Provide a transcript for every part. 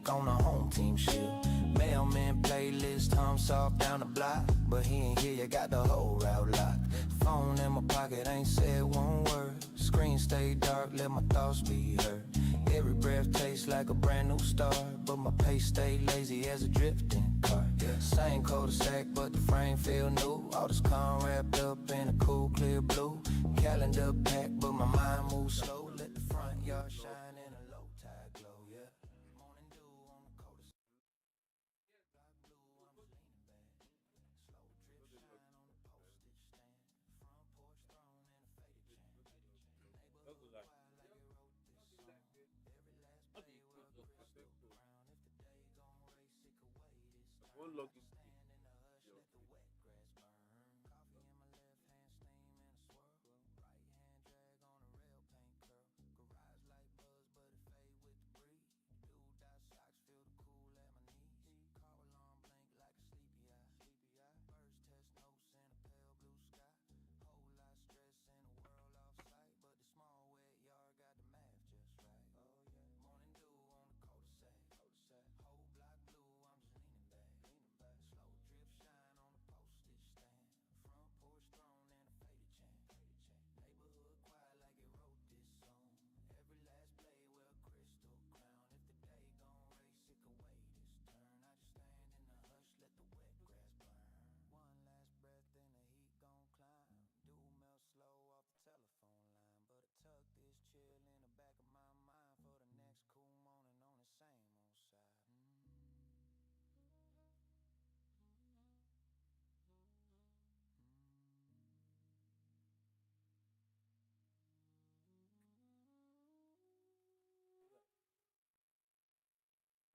on the home team shield. Mailman playlist, Tom soft down the block, but he ain't here, you got the whole route locked. Phone in my pocket, ain't said one word. Screen stay dark, let my thoughts be heard. Every breath tastes like a brand new start, but my pace stay lazy as a drifting car. Yeah, same cul-de-sac, but the frame feel new. All this calm wrapped up in a cool, clear blue. Calendar packed, but my mind moves slow. Let the front yard shine in a low tide glow. Yeah, morning dew on the cul-de-sac. One login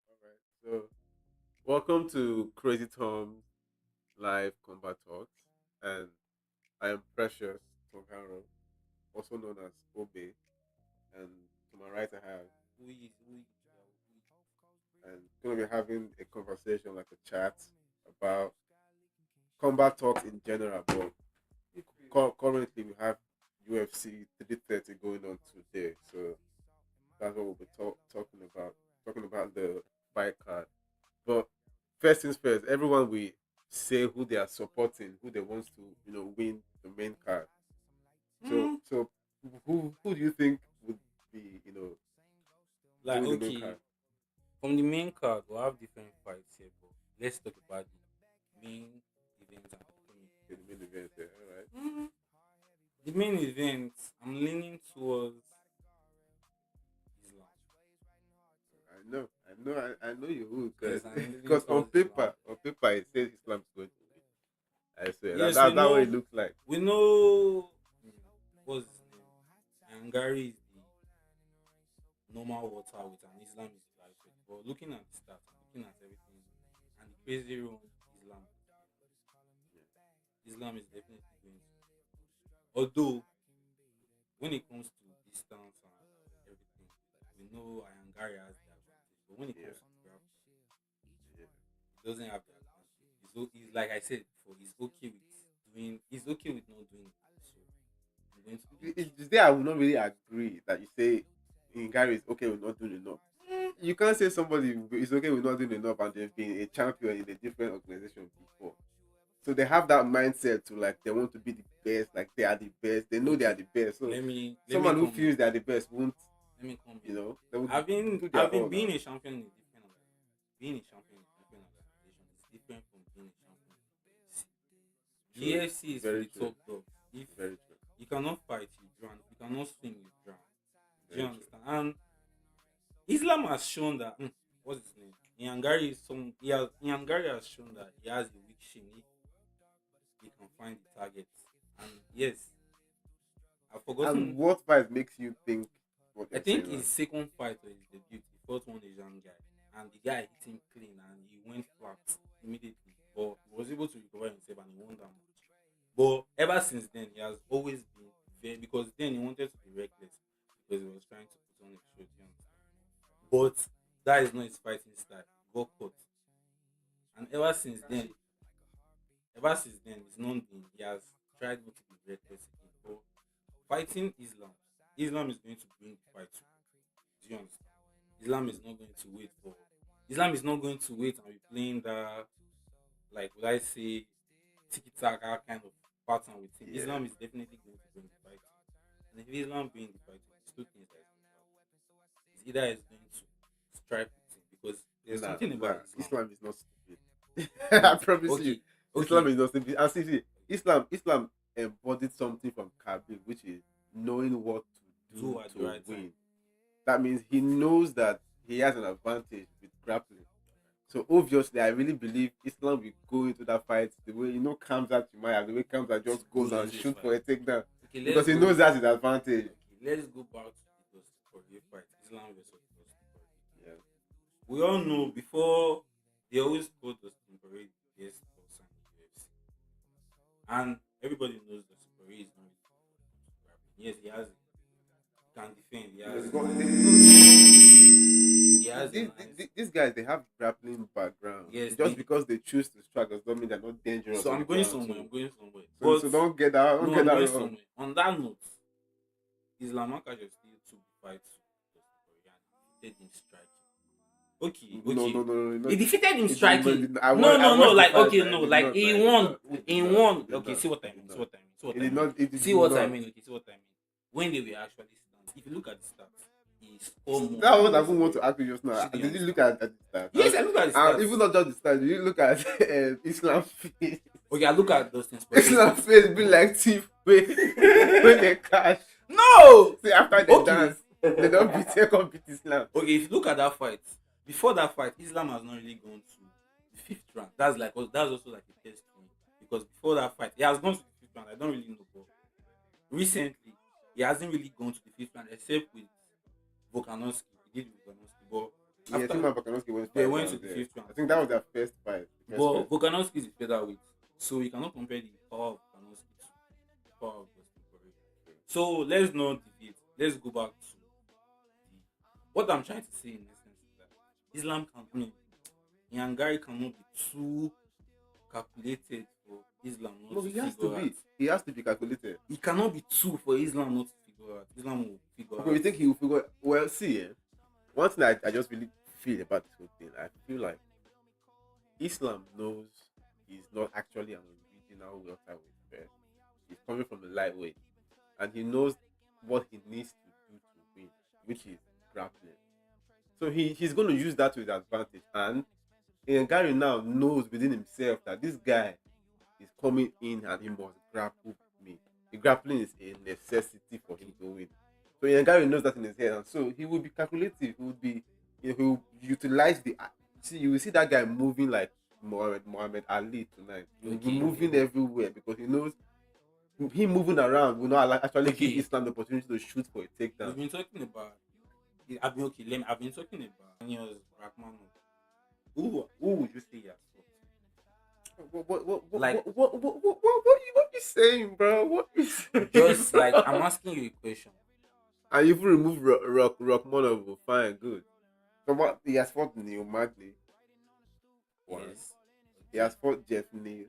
All right. So, welcome to Crazy Tom's live combat talks, and I am Precious Tonkaro, also known as Obe, and to my right I have, and going to be having a conversation, like a chat about combat talks in general. But currently we have UFC 330 going on today, so that's what we'll be talking about. Talking about the fight card. But first things first, everyone will say who they are supporting, who they want to, win the main card. So who do you think would be, Like, doing the main okay, card? from the main card, we'll have different fights here, but let's talk about the main event and upcoming. In the main event there, all right. The main event, I'm leaning towards Islam. I know you would, Yes, I'm leaning because towards Islam. on paper it says Islam is going to win. I swear Yes, we that what it know, looks like. we know, what's his name? Angari is the normal water with an Islam is the lightweight. But looking at the stats, looking at everything, and the crazy room, Islam, Islam is definitely going to. Although when it comes to distance and everything, we know Ayangari has the advantage. But when it Yeah, comes to grappling, yeah, he doesn't have the advantage. He's like I said before, he's okay with doing. He's okay with not doing it. So I'm going to pick. it's there. I will not really agree that you say Gary is okay with not doing enough. You can't say somebody is okay with not doing enough and they've been a champion in a different organization before. So they have that mindset to, like, they want to be the best, like they are the best. They know they are Okay, the best. So let me someone who come in. feels they are the best won't, Let me come in. they would Having do their having all being now. a champion in a different being a champion in a different organization is different from being a champion in the UFC. The True, UFC is for very the true, top dogs. If very true, you cannot fight, you drown. If you cannot swim, you drown. Do you very true. understand? And Islam has shown that what's his name? Iangari has shown that he has a weak shin if he can find the target. And yes, I've And forgotten. what fight makes you think what I you're think saying now? his second fight or his debut, he fought one Asian guy, and the guy hit him clean, and he went flat immediately. But he was able to recover himself, and he won that match. But ever since then, he has always been very, because then he wanted to be reckless because he was trying to put on a show. Do you understand? But that is not his fighting style. He got caught, and ever since then, he's not been. He has tried not to be reckless again. But fighting Islam is going to bring the fight to. Do you understand? Islam is not going to wait for Islam is not going to wait and be playing that, like, would I say, tiki taka kind of pattern with him. Yeah. Islam is definitely going to bring the fight. And if Islam bring the fight, it's two things that is going to happen. It's either it's going to strike with him because there's Nah, something about nah, Islam. Islam is not stupid. I promise you. Okay, okay. Islam is not stupid. And see, Islam embodied something from Kabir, which is knowing what to do at the to right win. time. That means he knows that he has an advantage with grappling. So obviously, I really believe Islam will go into that fight the way ComBat Jumaya, the way ComBat just goes and This shoot fight. for a takedown Okay, because he knows that's his advantage. Okay, let's go back to the Dustin Poirier fight. Islam versus Dustin Poirier. Yeah. We all know before they always call Dustin Poirier the best boxer in the UFC, and everybody knows Dustin Poirier is not really good at grappling. Yes, he has. He can defend. He has. These guys, they have grappling background. Yes, Just because they choose to strike does not mean they're not dangerous. So on I'm the going ground, somewhere. so- I'm going somewhere. So don't get that. Don't No, get I'm that going wrong. somewhere. On that note, Islam Makhachev still took the fight to Dustin Poirier and defeated him striking. Okay. No. He defeated him He striking. did not- I No, watched the like, fight, okay, and no, he did like, not, he and won. did He not, won. he did Okay, not, see what I he mean. did See not. what I mean. See what He I did mean. not. He did See what I not. mean. Okay, see what I mean. When they were actually stats, if you look at the stats, he scored more. That was I even want to ask you just now. Did you Did you look at the stats? Yes, I look at the And stats. even not just the stats. Did you look at Islam face? Okay, I look at Dustin Poirier. Islam face be like thief when they cash. No. See, after they Okay. dance, they don't beat second beat Islam. Okay, if you look at that fight, before that fight, Islam has not really gone to the fifth round. That's also like a test for him. Because before that fight, he has gone to the fifth round. I don't really know, but recently he hasn't really gone to the fifth round except with Volkanovski. He did with Volkanovski, but Yeah, I think Volkanovski went they five went to rounds the there. fifth round. I think that was their first fight. The first But fight. Volkanovski is a featherweight, so you cannot compare the power of Volkanovski to the power of Dustin Poirier. So let's not deviate. Let's go back to what I'm trying to say in essence is that Islam Nyangari cannot be too calculated for Islam not No, to he has to figure be. out. He has to be calculated. He cannot be too for Islam not to figure out. Islam will figure Okay, out. you think he will figure? Well, see, one thing I just really feel about this whole thing, I feel like Islam knows he's not actually an original welterweight first. He's coming from a lightweight, and he knows what he needs to do to win, which is grappling. So he's going to use that to his advantage. And Gary now knows within himself that this guy is coming in and he must grapple me. The grappling is a necessity for him to win. So Gary knows that in his head, and so he will be calculative. He would be, he will utilize the. See, you will see that guy moving like Muhammad Ali tonight. He will be moving everywhere because he knows him moving around will not actually give Islam the opportunity to shoot for a takedown. We've been talking about. I've been talking about Daniel's Rachmanov. Who would you say he has fought? What you saying, bro? What you saying? Just like I'm asking you a question. And you remove Rachmanov, fine, good. So what he has fought Neil Magny. Yes. He has fought Jeff Neal.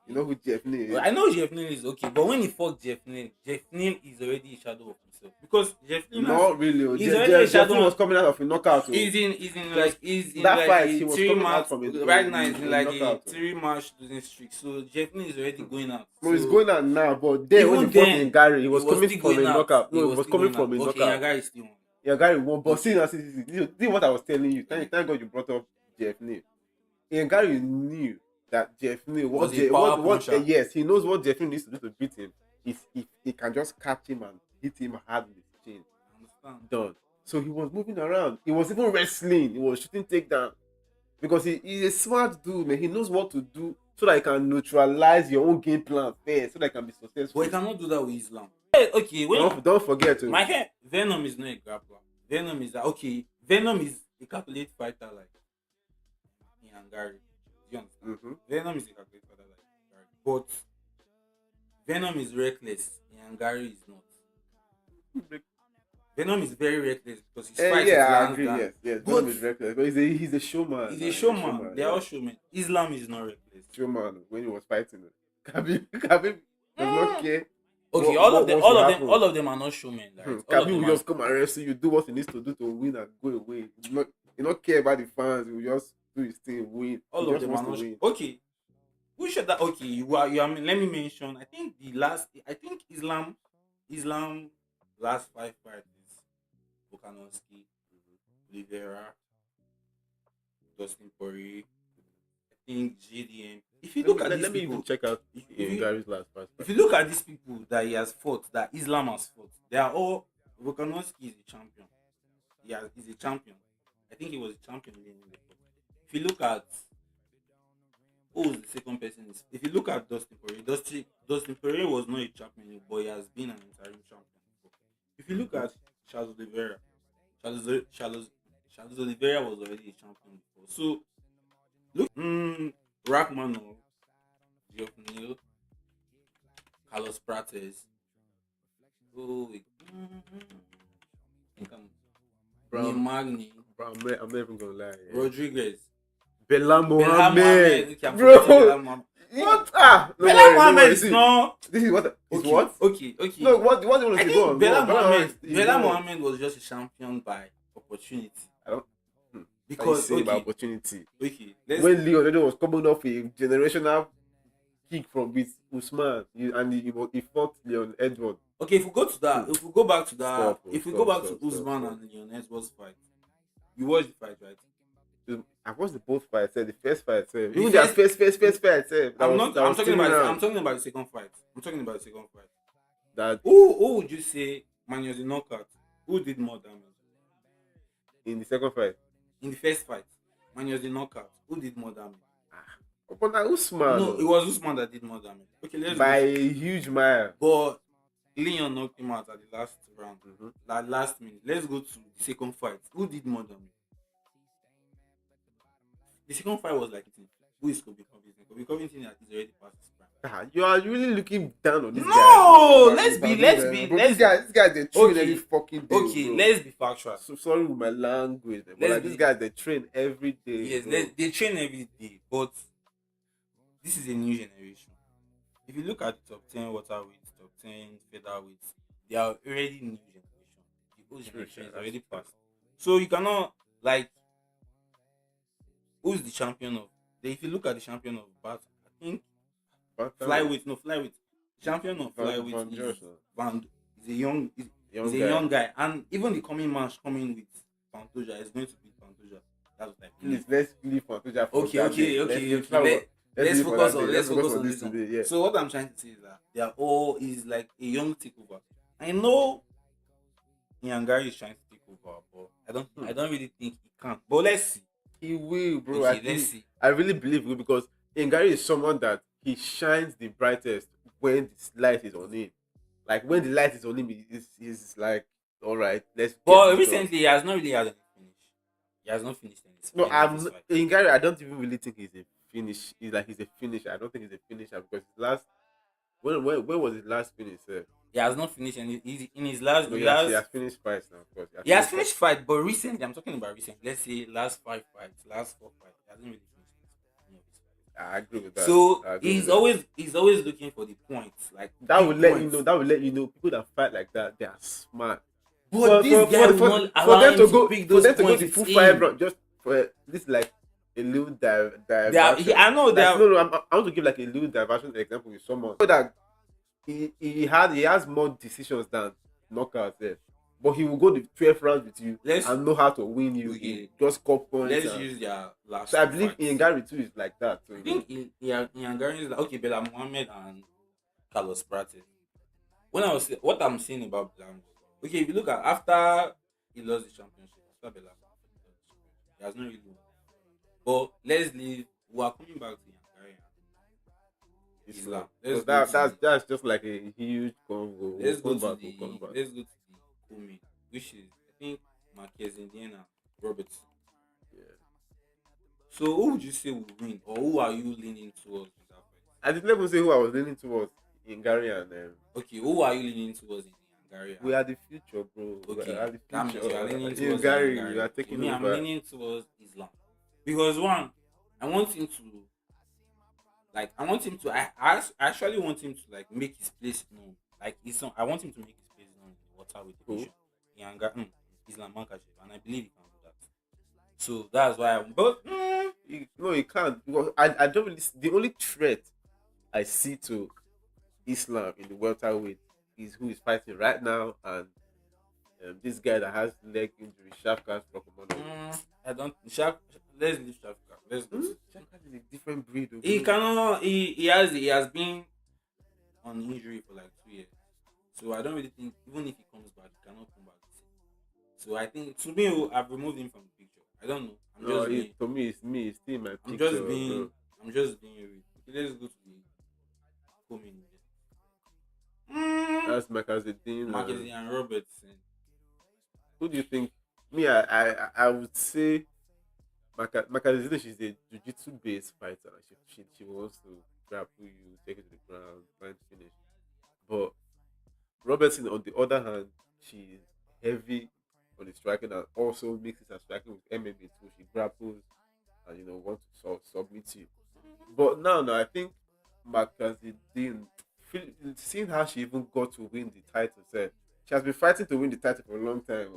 You know who Jeff Neal is? Well, I know Jeff Neal is okay, but when he fought Jeff Neal is already a shadow of himself because Jeff Neal. Not really. He's already a Jeff shadow. Neal was coming out of a knockout. He's in that like fight, a he was 3 coming out match from a- right now. He's in like a knockout. 3-match losing streak. So Jeff Neal is already going out. No, he's So going out now, but then when he even fought then, in Gary, he was he was coming still from a going out. knockout. No, He he was was still coming going from a out. Okay, knockout. Yagari is still on. Yeah, Gary won. But see, this is what I was telling you. Thank God you brought up Jeff Neal. And Gary knew that Jeff Neal Was a power puncher. yes, he knows what Jeff Neal needs to do to beat him. If he can just catch him and hit him hard with his chin. I understand. Done. So he was moving around. He was even wrestling. He was shooting takedown. Because he's a smart dude, man. He knows what to do so that he can neutralize your own game plan first, so that he can be successful. But he cannot do that with Islam. Okay, Don't forget to. my hair. Venom is not a grappler. Venom is that okay. Venom is a calculated fighter like Nyangari. Do you understand? Mhm. Venom is a calculated fighter like Nyangari. But Venom is reckless. Nyangari is not. Venom is very reckless because his fight Yeah, is I hands agree. down. Yes. But Venom is reckless. But he's a showman. He's man. a showman. They are yeah. all showmen. Islam is not reckless. Showman when he was fighting. Khabib does not care. Okay, What- all what of them, wants to all of them, happen? all of them are not showmen. Right? All of Khabib them will are- just come and wrestle you, do what he needs to do to win and go away. He don't care about the fans. He will just do his thing, win. He All of just them are wants to not. win. Okay, who should that? Okay, you are. Let me mention. I think the last. I think Islam last 5 fights is Volkanovski, Oliveira, Dustin Poirier. I think JDM. If you look at these Let me even people, check out if you Gary's last fight. if you look at these people that he has fought, that Islam has fought, they are all. Volkanovski is a champion. He's a champion. I think he was a champion in the fight. If you look at who was the second person, if you look at Dustin Poirier, Dustin Poirier was not a champion, but he has been an interim champion before. If you look at Charles Oliveira, Charles Oliveira was already a champion before. So look, Rachmanov, Geoff Neal, Carlos Prates. Oh, I think I'm Neil Magny, Bro, I'm not even gonna lie. Yeah. Rodriguez, Bella Mohamed. Mohammed. Okay, I'm Bro, forgetting Belal Mohamed. what? Ah, no Belal worry, no Mohamed worry. is See, not. this is what is Okay, what? okay. No, what do you want I to go think on? Go on. Belal Mohamed was just a champion by opportunity. I don't. Because say about okay, opportunity. okay, let's When Leon was coming off a generational kick from with Usman, he fought Leon Edward. okay. If we go to that, if we go back to that, Stop, if we stop, go back stop, to Usman stop. and Leon Edwards fight, you watched the fight, right? I watched the both fights. The first fight, The even their first- first fight. I'm talking about. rounds. I'm talking about the second fight. I'm talking about the second fight. That Who would you say man was the knockout? Who did more damage in the second fight. in the first fight? Man was the knockout. Who did more damage? But now Usman No, it was Usman that did more damage. Okay, let's by go. a huge mile. But Leon knocked him out at the last round. Mm-hmm. That last minute. Let's go to the second fight. Who did more damage? The second fight was like, who is Kobe Covington? Kobe Covington is already past his prime. You are really looking down on this guy. No, let's be. Bro, this guy they train Okay. every fucking day. Okay, bro. let's be factual. So sorry with my language, but Let's like be- these guys they train every day. Yes, bro. they train every day, but this is a new generation. If you look at the top 10 waterweights, top 10 featherweights, they are already new generation. The old generation is already past. So you cannot like who's the champion of? If you look at the champion of Bat, I think But, flyweight. Champion of Van flyweight is Johnson. Van. Is a young. young He's a guy. young guy, and even the coming match coming with Pantoja is going to beat Pantoja. That's what I Please believe. let's leave Pantoja for Okay, that okay, day. okay, Let's okay. Let's leave for focus that on day. let's focus on this this one. today. Yeah. So what I'm trying to say is that they are all is like a young takeover. I know Nyangari is trying to take over, but I don't really think he can. But let's see. He will, bro. Okay, let's see. I really believe he will because Ngari is someone that he shines the brightest when the light is on him. Like when the light is on him, he's like, all right, let's. But get this done." recently he has not really had any finish. He has not finished any. No, any of his fight. Ngari. I don't even really think he's a finish. He's a finisher. I don't think he's a finisher because his last. When was his last finish? He has not finished any. He's in his last. No, he he has finished fights now, of course. He has finished fight, but recently, I'm talking about recent. Let's say last 5 fights, last 4 fights. He hasn't really finished any of his fights. I agree with that. So I agree he's with that. always looking for the points. Like That big will let points. you know. That will let you know people that fight like that they are smart. But this guy will not allow them him to to go pick for those them to go points the with full him. 5 rounds just for this like a little diversion. I know they Like, are. no, I want to give like a little diversion example with someone so that he has more decisions than knockouts there. But he will go the 12 rounds with you and know how to win you. Okay. He just score points. Let's and- use their last. So I 2 believe fights. in Gary too is like that. So, I think Nyangari is like okay, Bella Mohammed and Carlos Prates. What I'm saying about Bella, okay, if you look at after he lost the championship, after Bella, he has not really won. But let's leave. We are coming back to Nyangari and Islam. So that's just like a huge convo. Let's go We'll to come the back, we'll come back. let's go to the co-main, which is I think Marquez Indiana Roberts. Yeah. So who would you say will win, or who are you leaning towards in that fight? I didn't even say who I was leaning towards in Gary and Okay, who are you leaning towards in Nyangari? we are the future, bro. Okay, We are the that means future. you are leaning In towards Gary, Nyangari. we are taking Me, I'm over. leaning towards Islam because one, I want him to I actually want him to like make his place known. Like I want him to make his place known in the water with Who? division. Islam Makachev, and I believe he can do that. So that's why. But No, you can't because I don't really. The only threat I see to Islam in the welterweight is who is fighting right now, and this guy that has leg injury, Shafkat Rokhomonov. I don't. Shark. Let's leave Shafka. Let's go to. Shafkat is a different breed, oh, He bro. cannot. He has been on injury for like 2 years. So I don't really think even if he comes back, he cannot come back. So I think to me, I've removed him from the picture. I don't know. No, to me, it's me. It's still my I'm picture, just being bro. I'm just being real. Okay, let's go to the coming. That's Makazeddin. Mackenzie and Robertson. Who do you think? Me, I would say Makazeddin. She's a jiu-jitsu based fighter. She wants to grapple you, take it to the ground, try and finish. But Robertson, on the other hand, she's heavy on the striking and also mixes her striking with MMA too. She grapples and want to submit you. But now, I think Mackenzie Dean, seeing how she even got to win the title, said she has been fighting to win the title for a long time,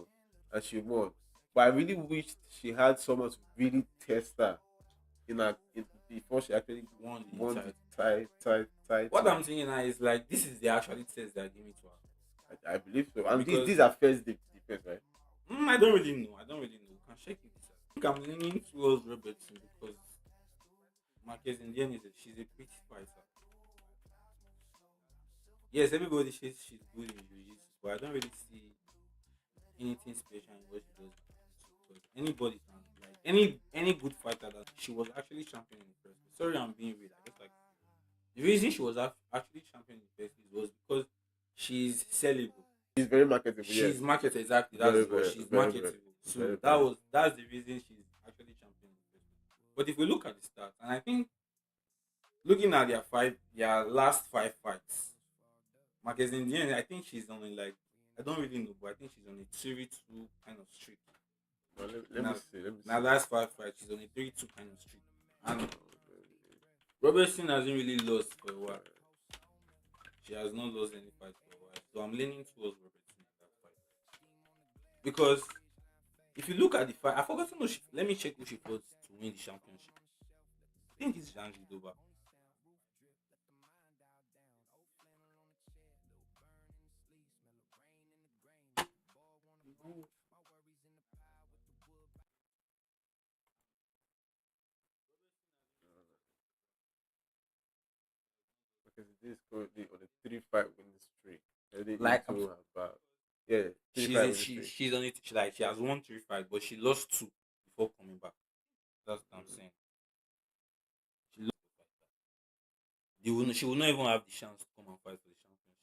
and she won. But I really wished she had someone to really test her before she actually Won the won title. the title. What I'm thinking now is like this is the actually test they're giving to her. I believe so. And Because these are first defense, right? I don't really know. You can check it. I think I'm leaning towards Robertson because Marquez in the end she's a pretty fighter. Yes, everybody says she's good in jiu-jitsu, but I don't really see anything special in what she does. Because anybody can like any good fighter that she was actually champion in the first place. Sorry, I'm being real. I just like the reason she was actually champion in the first place was because she's sellable. She's very marketable. She's Yes, marketable, exactly. That's very, the word. very, She's very, very, marketable. So very, that very. was that's the reason she's actually champion in the first place. But if we look at the stats, and I think looking at their last 5 fights, Marquez in the end, I think she's on like I don't really know, but I think she's on a 3-2 kind of streak. Well, let me Now, see. Let me now see. last 5 fights, she's on a 3-2 kind of streak. And Robertson hasn't really lost for a while. She has not lost any fight for a while. So I'm leaning towards Robertson in that fight. Because if you look at the fight, I forgot to know let me check who she fought to win the championship. I think it's Janji Doba. Because it is currently on a 3-5 winning streak. Heading Like into about yeah, 3-5 she's winning she, streak. she's on it. She has won 3 fights, but she lost 2 before coming back. That's what I'm saying. She lost the fight. She will not even have the chance to come and fight for the championship.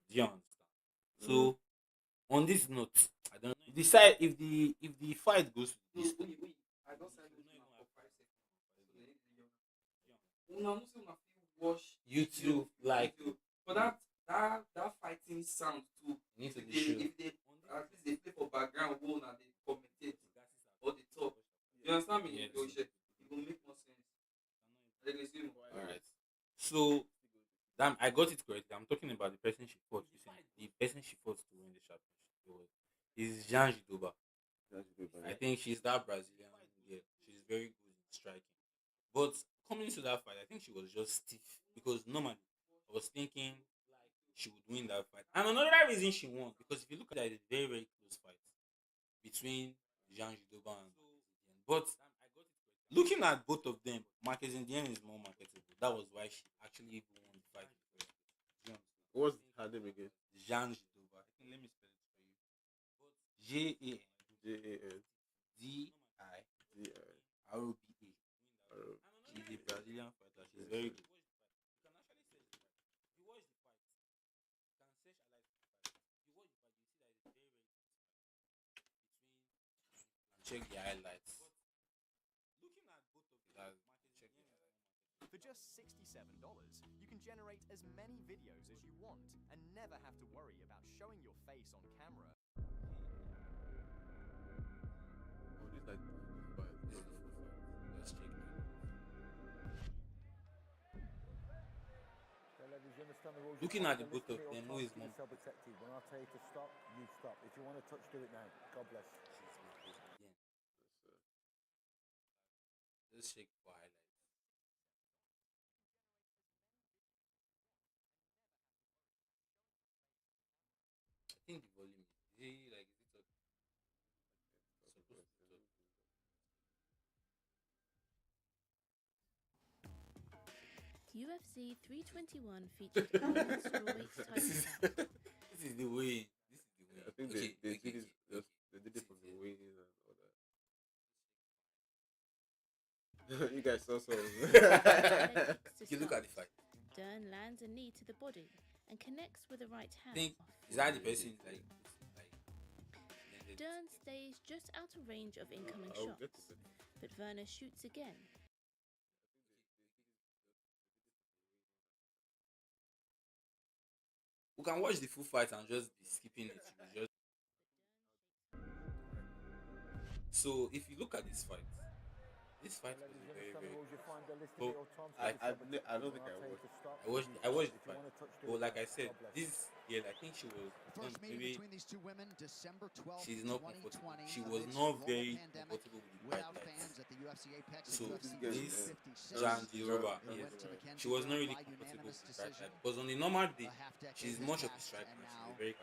Do you understand? So on this note, I don't know. Decide if the fight goes to this. I don't send it to my for 5 seconds. Una no say una fit watch YouTube, like but that fighting sound too. you need to If be sure. they at least they play for background wall and they commentate or they talk. You understand me? Yes. It will make more sense. Like I say, All right. So, damn, I got it correct. I'm talking about the person she fought. The person she fought to win the championship is Jean Jidoba. I think she's that Brazilian. Yeah, she's very good in striking. But coming to that fight, I think she was just stiff because normally I was thinking she would win that fight. And another reason she won because if you look at it, it's a very very close fight between Jean Jidoba and Zidian. But looking at both of them, Marquez Indian is more marketable. That was why she actually even won the fight. Do you understand? What's her name again? Jean Jidoba. I think let me spell it for you. J A Jan D I Di R O B A. She's a Brazilian fighter. She's very good. Check the highlights. For just $67, you can generate as many videos as you want and never have to worry about showing your face on camera. Oh, this like Let's check it. Looking at the both of them, who is more? When I tell you to stop, you stop. If you want to touch, do it now. God bless. Just check for highlights. I think the volume is it like is it supposed to talk? UFC 321 featured a women's strawweight title This is fight. this is the way. This is the way. I think Okay, they okay, did it. okay, okay. They did it This from is the it. way in and all that. You guys saw some. Leg kicks to Okay, look at start. the fight. Dern lands a knee to the body and connects with a right I hand. think off. is that the person like blended? Dern stays just out of range of incoming I'll shots, get to it. but Werner shoots again. We can watch the full fight and just be skipping it. We just so if you look at this fight was very very good. But I don't think I watched the fight. But like I said, this girl I think she was maybe she's not comfortable. She was not very comfortable with the fight lights. So this Jan Diroba, yes, she was not really comfortable with the fight light because on a normal day she's much of a striker and she's a very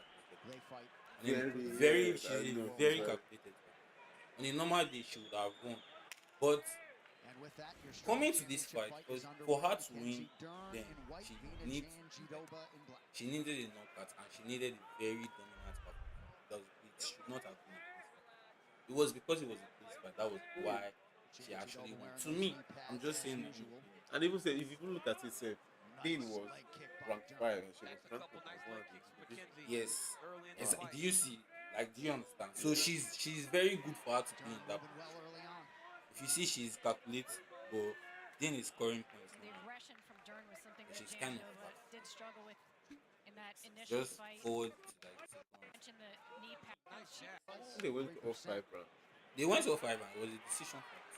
calculated. And Very, she's I know, very right. calculated. On a normal day she would have won, but coming to this fight, because for her to win, then she needed a knockout and she needed a very dominant performance. Because it should not have been a close fight. It was because it was a close fight. That was why she actually won. To me, I'm just saying. And even say, if you look at it, say, Dean was ranked 5 and she was ranked number 1. Yes. Do you see? Like, do you understand? So she's very good for her to be in that position. If you see, she's calculated, but Dean is scoring points. The aggression from Dern was something that She's kind of Janova fast. did struggle with in that initial Just fight. forward to like 6 points. Mentioned the knee pass. They went to off 5 rounds. They went to 5 and it was a decision fight.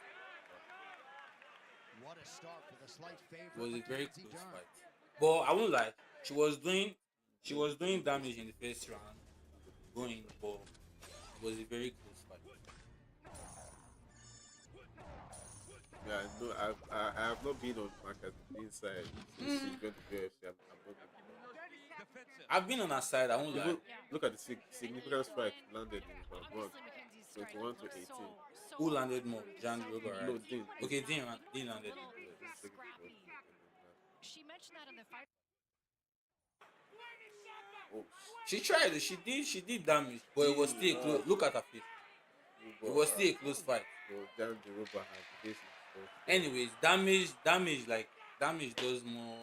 What a start for the slight favorite. It was a very Mackenzie close Dern. fight. But I won't lie, she was doing damage in the first round, going, but it was a very close fight. Yeah, no, I have not been on market inside since she went to UFC. I'm not been on. I've been on her side, I won't lie. Even look at the significant strike landed in round 1. Obviously, Mackenzie's strike 21 to was 18. Who landed more? Jan Roba, right? No, Dean. Okay, Dean landed. scrappy. She mentioned that in the fight. Oh, She tried, she did damage, but it was still close. Look at her face. It was still a close fight. Jan Diroba has this. Anyways, damage does more.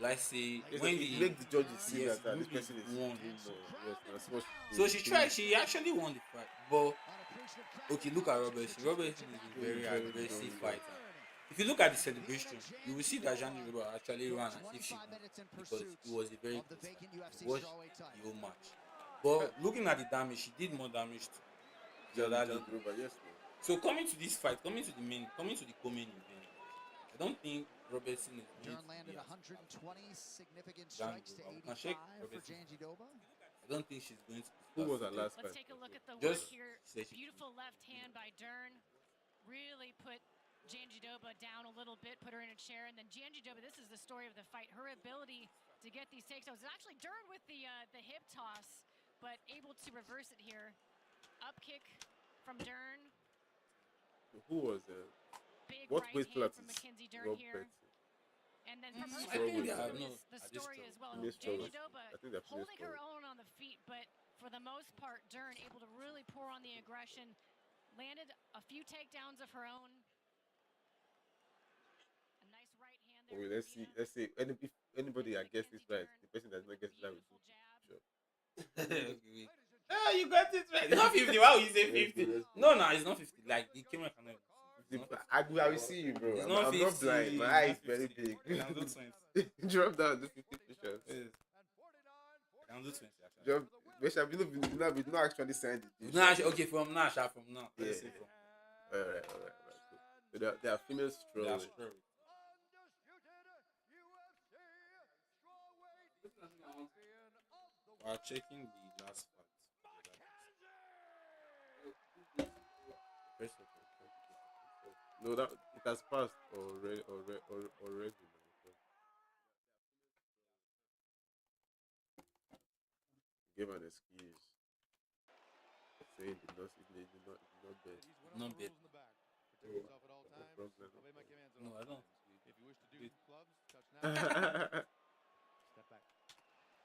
Let's say when make the judges see yes, that this who person is won. doing more. Yes, that's what So she tried. She actually won the fight. But okay, look at Robertson. Robertson is a very aggressive fighter. If you look at the celebration, you will see that Jean River actually ran as if she won because it was a very close fight. Watch the whole match. But looking at the damage, she did more damage to the other lady. Diroba, yes, no. So coming to this fight, coming to the co-main event, I don't think Robertson is going Dern to landed be as 120 significant Jan strikes to Diroba. Can 85 shake for Robertson. Janjidoba. I don't think she's going to. Who was her last Let's fight? take a look at the Just work here. say she- Beautiful left hand by Dern. Really put Janjidoba down a little bit, put her in a chair, and then Janjidoba, this is the story of the fight. Her ability to get these takedowns. And actually Dern with the hip toss, but able to reverse it here. Up kick from Dern. Who was Big what right weight hand class from is Mackenzie Dern Rob here. Betts? And then from her I side, think they this have is no the at this story time. as well. Female story. Janjidoba I think they're female holding her story. own on the feet, but for the most part, Dern able to really pour on the aggression. Landed a few takedowns of her own. A nice right hand there. Okay, let's see. If anybody I guess this right, the person that does not guess this right will do. Sure. Okay, wait. Ah, you got it right. It's not 50. Why would you say 50? No, it's not 50. Like the camera cannot. I will see you, bro. It's I'm not not 50. blind. My It's eye not is very 50. big. Can do 20. Drop down, do 50 push-ups. Yes. Can do 20 actually. Drop. We not actually signed it. No, actually, okay, from now. Yeah. Let's say from. Alright, cool. So they are female They are strong. strong. We are checking the last part. First of all, No, that it has passed already. Give an excuse. Saying did not bet. Not bad. No problem. No, I don't. If you wish to do Wait. clubs, touch now. Step back.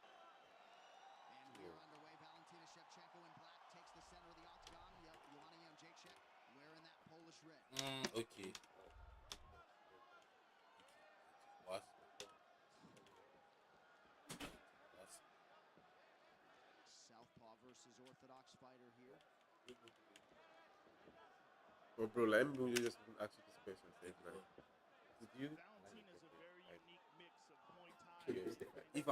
And we are underway. Valentina Shevchenko in black takes the center of the octagon. Joanna Jędrzejczyk wearing that Polish red. Okay. What? Southpaw versus Orthodox fighter here. But bro, let me just ask you this question. Say, like, did you? If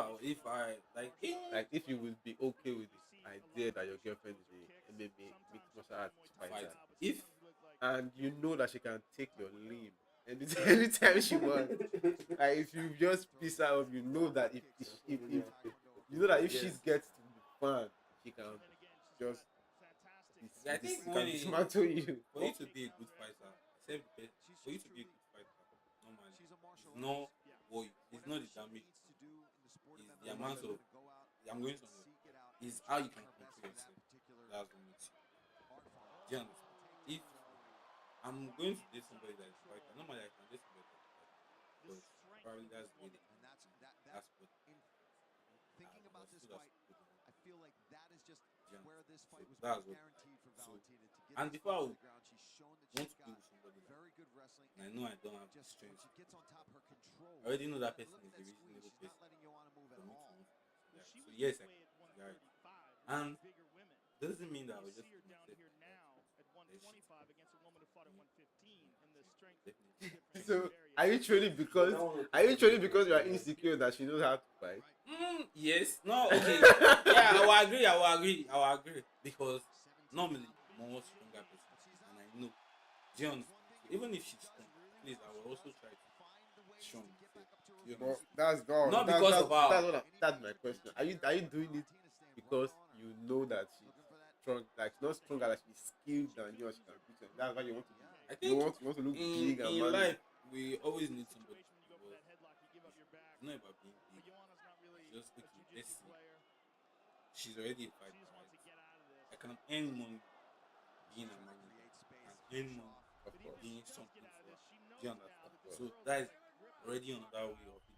I like, Like, if you will be okay with the idea that your girlfriend is a MMA mixed martial arts fight, fighter, if and you know that she can take your limb anytime she wants, like if you just piss her off, you know that if you know that if she gets to the fan, she can just I think she when can dismantle you. for you to be a good fighter, except for you to be a good fighter, normally, it's not what it's not the damage, it's the amount of I'm going to is how you can control yourself. That's what makes you. Do you understand? If I'm going to date somebody that is a fighter, normally I can date somebody that is a fighter, but probably that's the way they can. That's what. Thinking about this fight, I feel like that is just where this fight was That's what. guaranteed for So, Valentina to get and this before I fight to would the ground. She's shown that want she's to be got with somebody like very good wrestling. and I know I don't have the Just strength. when she gets on top, her control. I already know that person Look is at a that squeeze. reasonable She's not person letting Joanna move for at me to all. want to. Yeah. So yes, I can. Right. And doesn't mean that I was just give myself like definitely. So are you training because you are insecure that she knows how to fight? Yes. No. Okay. Yeah, I will agree. I will agree because normally I'm a stronger person, and I know. Do you understand? So even if she's strong, please, I will also try to be strong. Myself. Do you But understand? Not because of her. that's my question. Are you doing it because you know that she's strong, like not stronger, like she's skilled than you, or she can beat you? That's why you want to be. I You think want to look in big and in manly. life we always need somebody to give us. It's not about being big. It's just okay. Let's see. She's already a fighter, right? I can earn money being a manager. I can earn money Of course. being something for her. Do you understand? So that is already another way of it.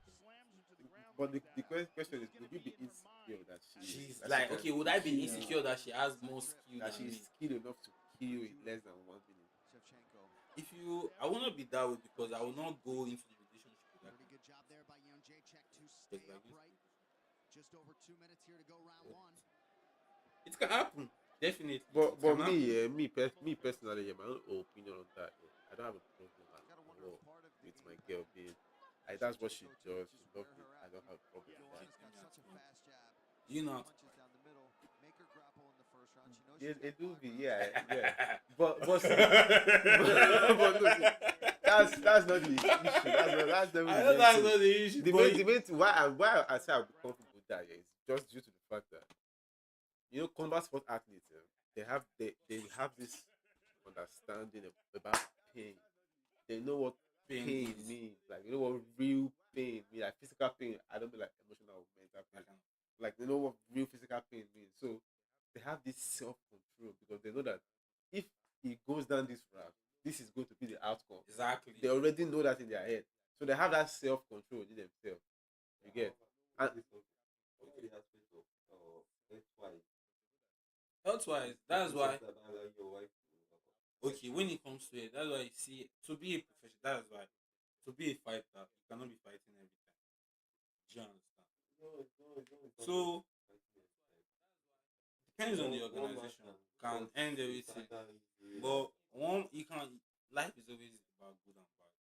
But the question is, would you be insecure that She's that like, she okay, can would I kill be you, insecure that she has more skill that than she's me? skilled enough to kill you in less than 1 minute? Shevchenko. If you, I will not be that way because I will not go into the relationship with that Pretty kind good job there by Jędrzejczyk to of stay because like upright. Just over 2 minutes here to go round one. it can happen, definitely. But It can happen. me personally, my own opinion on that, I don't have a problem at all with my girl being. That's what she does. She loves it. I don't have a problem with that. Joanna's got such a fast jab. You know how to Punches fight. down the middle. Make her grapple in the first round. She knows Yeah, she's got it do be, five yeah, rounds. yeah. But see, but no, see, that's not the issue. That's never I the know main that's thing. not the issue. The but main thing why I say I'll be comfortable with that, yeah, is just due to the fact that combat sport athletes, they have this understanding about pain. They know what Pain pain is- means. Like, you know what real pain means, like physical pain. I don't mean like emotional or mental pain. Like, they know what real physical pain means. So they have this self control because they know that if he goes down this route, this is going to be the outcome. Exactly. They already know that in their head. So they have that self control in themselves. You get? And Health-wise, that's why. Okay, when it comes to it, that's why you see to be a professional. That's why to be a fighter, you cannot be fighting every time. Do you understand? So depends on the organization. Can end everything, but one you can. Life is always about good and bad.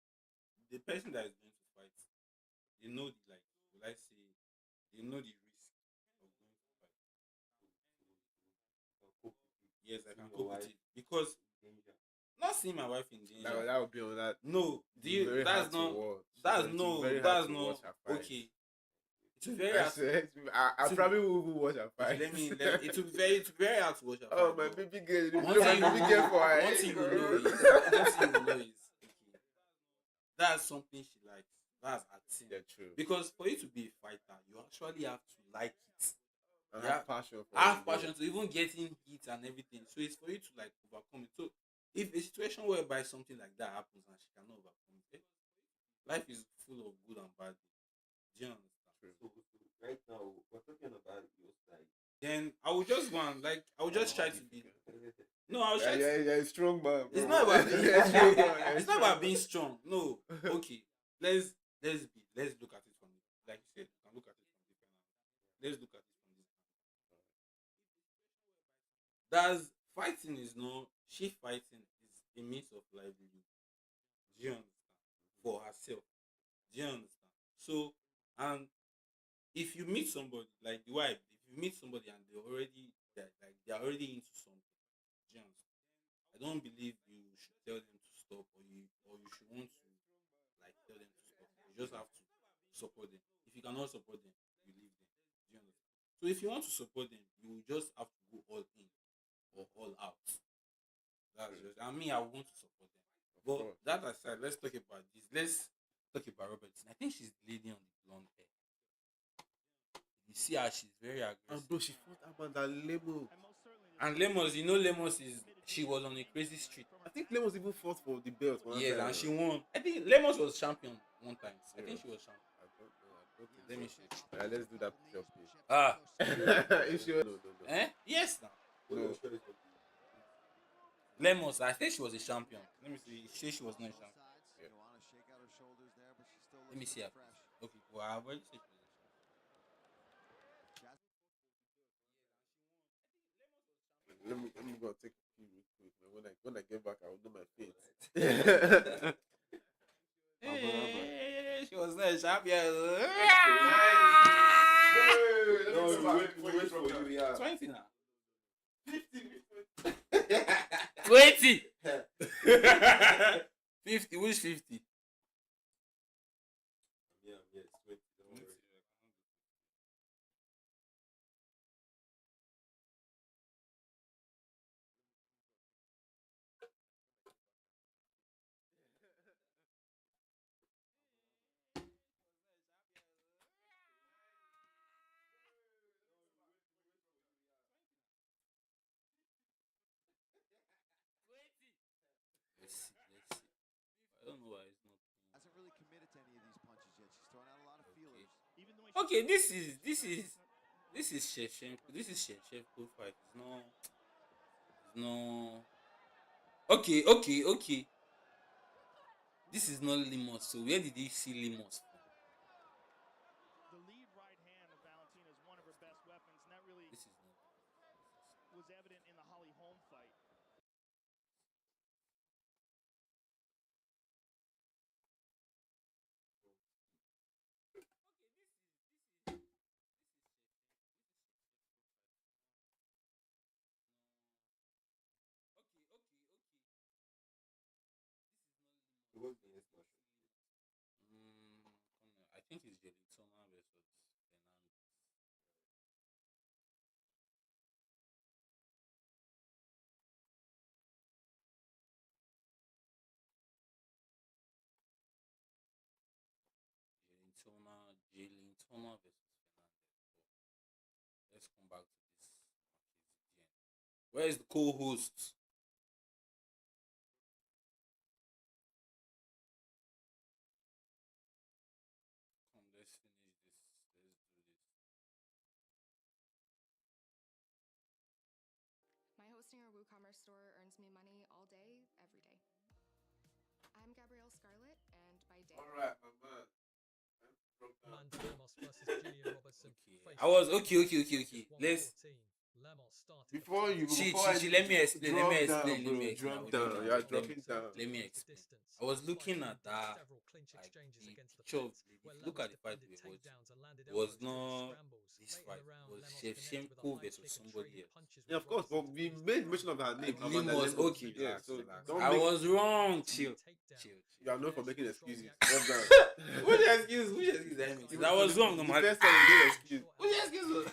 The person that is going to fight, they know the like. Will I say they know the risk of going to fight. Yes, I can cope with it because not seeing my wife in danger. that would be on that. No, It's very hard to watch. that's It's no, very hard that's to no. watch her fight. Okay, it's very hard. I to- probably will watch her Okay, fight. it will be very hard to watch her Oh, fight, my but baby girl, you one know thing my you baby girl for her. one thing you know is okay. that's something she likes. That's her thing. Yeah, true. Because for you to be a fighter, you actually have to like it. And Yeah. have passion for Have it. passion to even getting hit and everything. So it's for you to like overcome it. So if a situation whereby something like that happens and she cannot overcome it, life is full of good and bad. Do you understand? True. So right now we're talking about your side. Then I will just go and like I will just try to be. No, I will Yeah, try. yeah, yeah, strong man. It's bro. not about being. Yeah, strong man, yeah, It's not strong about man. being strong. No. Okay. Let's look at it from like you said. You can look at it from different angles. Let's look at it from this angle. That's fighting is no. She fighting is a means of livelihood. Do you understand? For herself. Do you understand? So and if you meet somebody like the wife, if you meet somebody and they're already into something, do you understand? I don't believe you should tell them to stop or you should want to like tell them to stop. You just have to support them. If you cannot support them, you leave them. Do you understand? So if you want to support them, you will just have to go all in or all out. That's just I mean I want to support them. But course. that aside, let's talk about this. Let's talk about Robertson. I think she's the lady on the blonde hair. You see how she's very aggressive. And bro, she fought Amanda Lemo. And Lemos, you know Lemos is she was on a crazy streak. I think Lemos even fought for the belt. Yes, and she won. I think Lemos was champion one time. I think she was champion. I don't know. I don't think Let me so. check. Let's do that picture, please. Ah. Is she? No. Yes now. No. Lemos, I think she was a champion. Let me see. She was not a champion. Let me see her. Okay, well I've already said she was a champion. Let me go and take a few real quick. Man. When I get back, I will do my fate. Hey, she was not a champion. No, wait for you, yeah. 20 now. 20. 50. Which 50? Yeah, yes, wait. Don't worry. Let's see. I don't know why it's not. Hasn't really committed to any of these punches yet. She's throwing out a lot of feelers. Okay, this is Shevchenko. This is Shevchenko fight. It's no. Okay. This is not Limos. So where did he see Limos from? The lead right hand of Valentina is one of her best weapons, and that really This is not. was evident in the Holly Holm fight. So what's the next match? I think it's Jelitona versus Fernandez. Jelitona versus Fernandez. But let's come back to this again. Where is the co-host? Come, let's finish this. Let's do this. My hosting a WooCommerce store earns me money all day, every day. I'm Gabrielle Scarlett, and by day. All right, my man. Amanda Lemos versus Julia Robertson. Okay. I was okay. Let's. Before Let me explain. Drop Let down, me bro. explain. Drop down. Yeah, dropping down. Let me explain. I was looking at that. Like the picture of look at the fight we watched. It was not this fight. It was Shevchenko versus somebody else. Yeah, of course, but we made mention of her name. Amanda Limos, Lemos. okay. Yeah, Relax, so relax. don't I make- was wrong. Chill. You are known for making excuses. Drop down. Which excuse? I was wrong, no The matter. first time you gave excuse. Which excuse?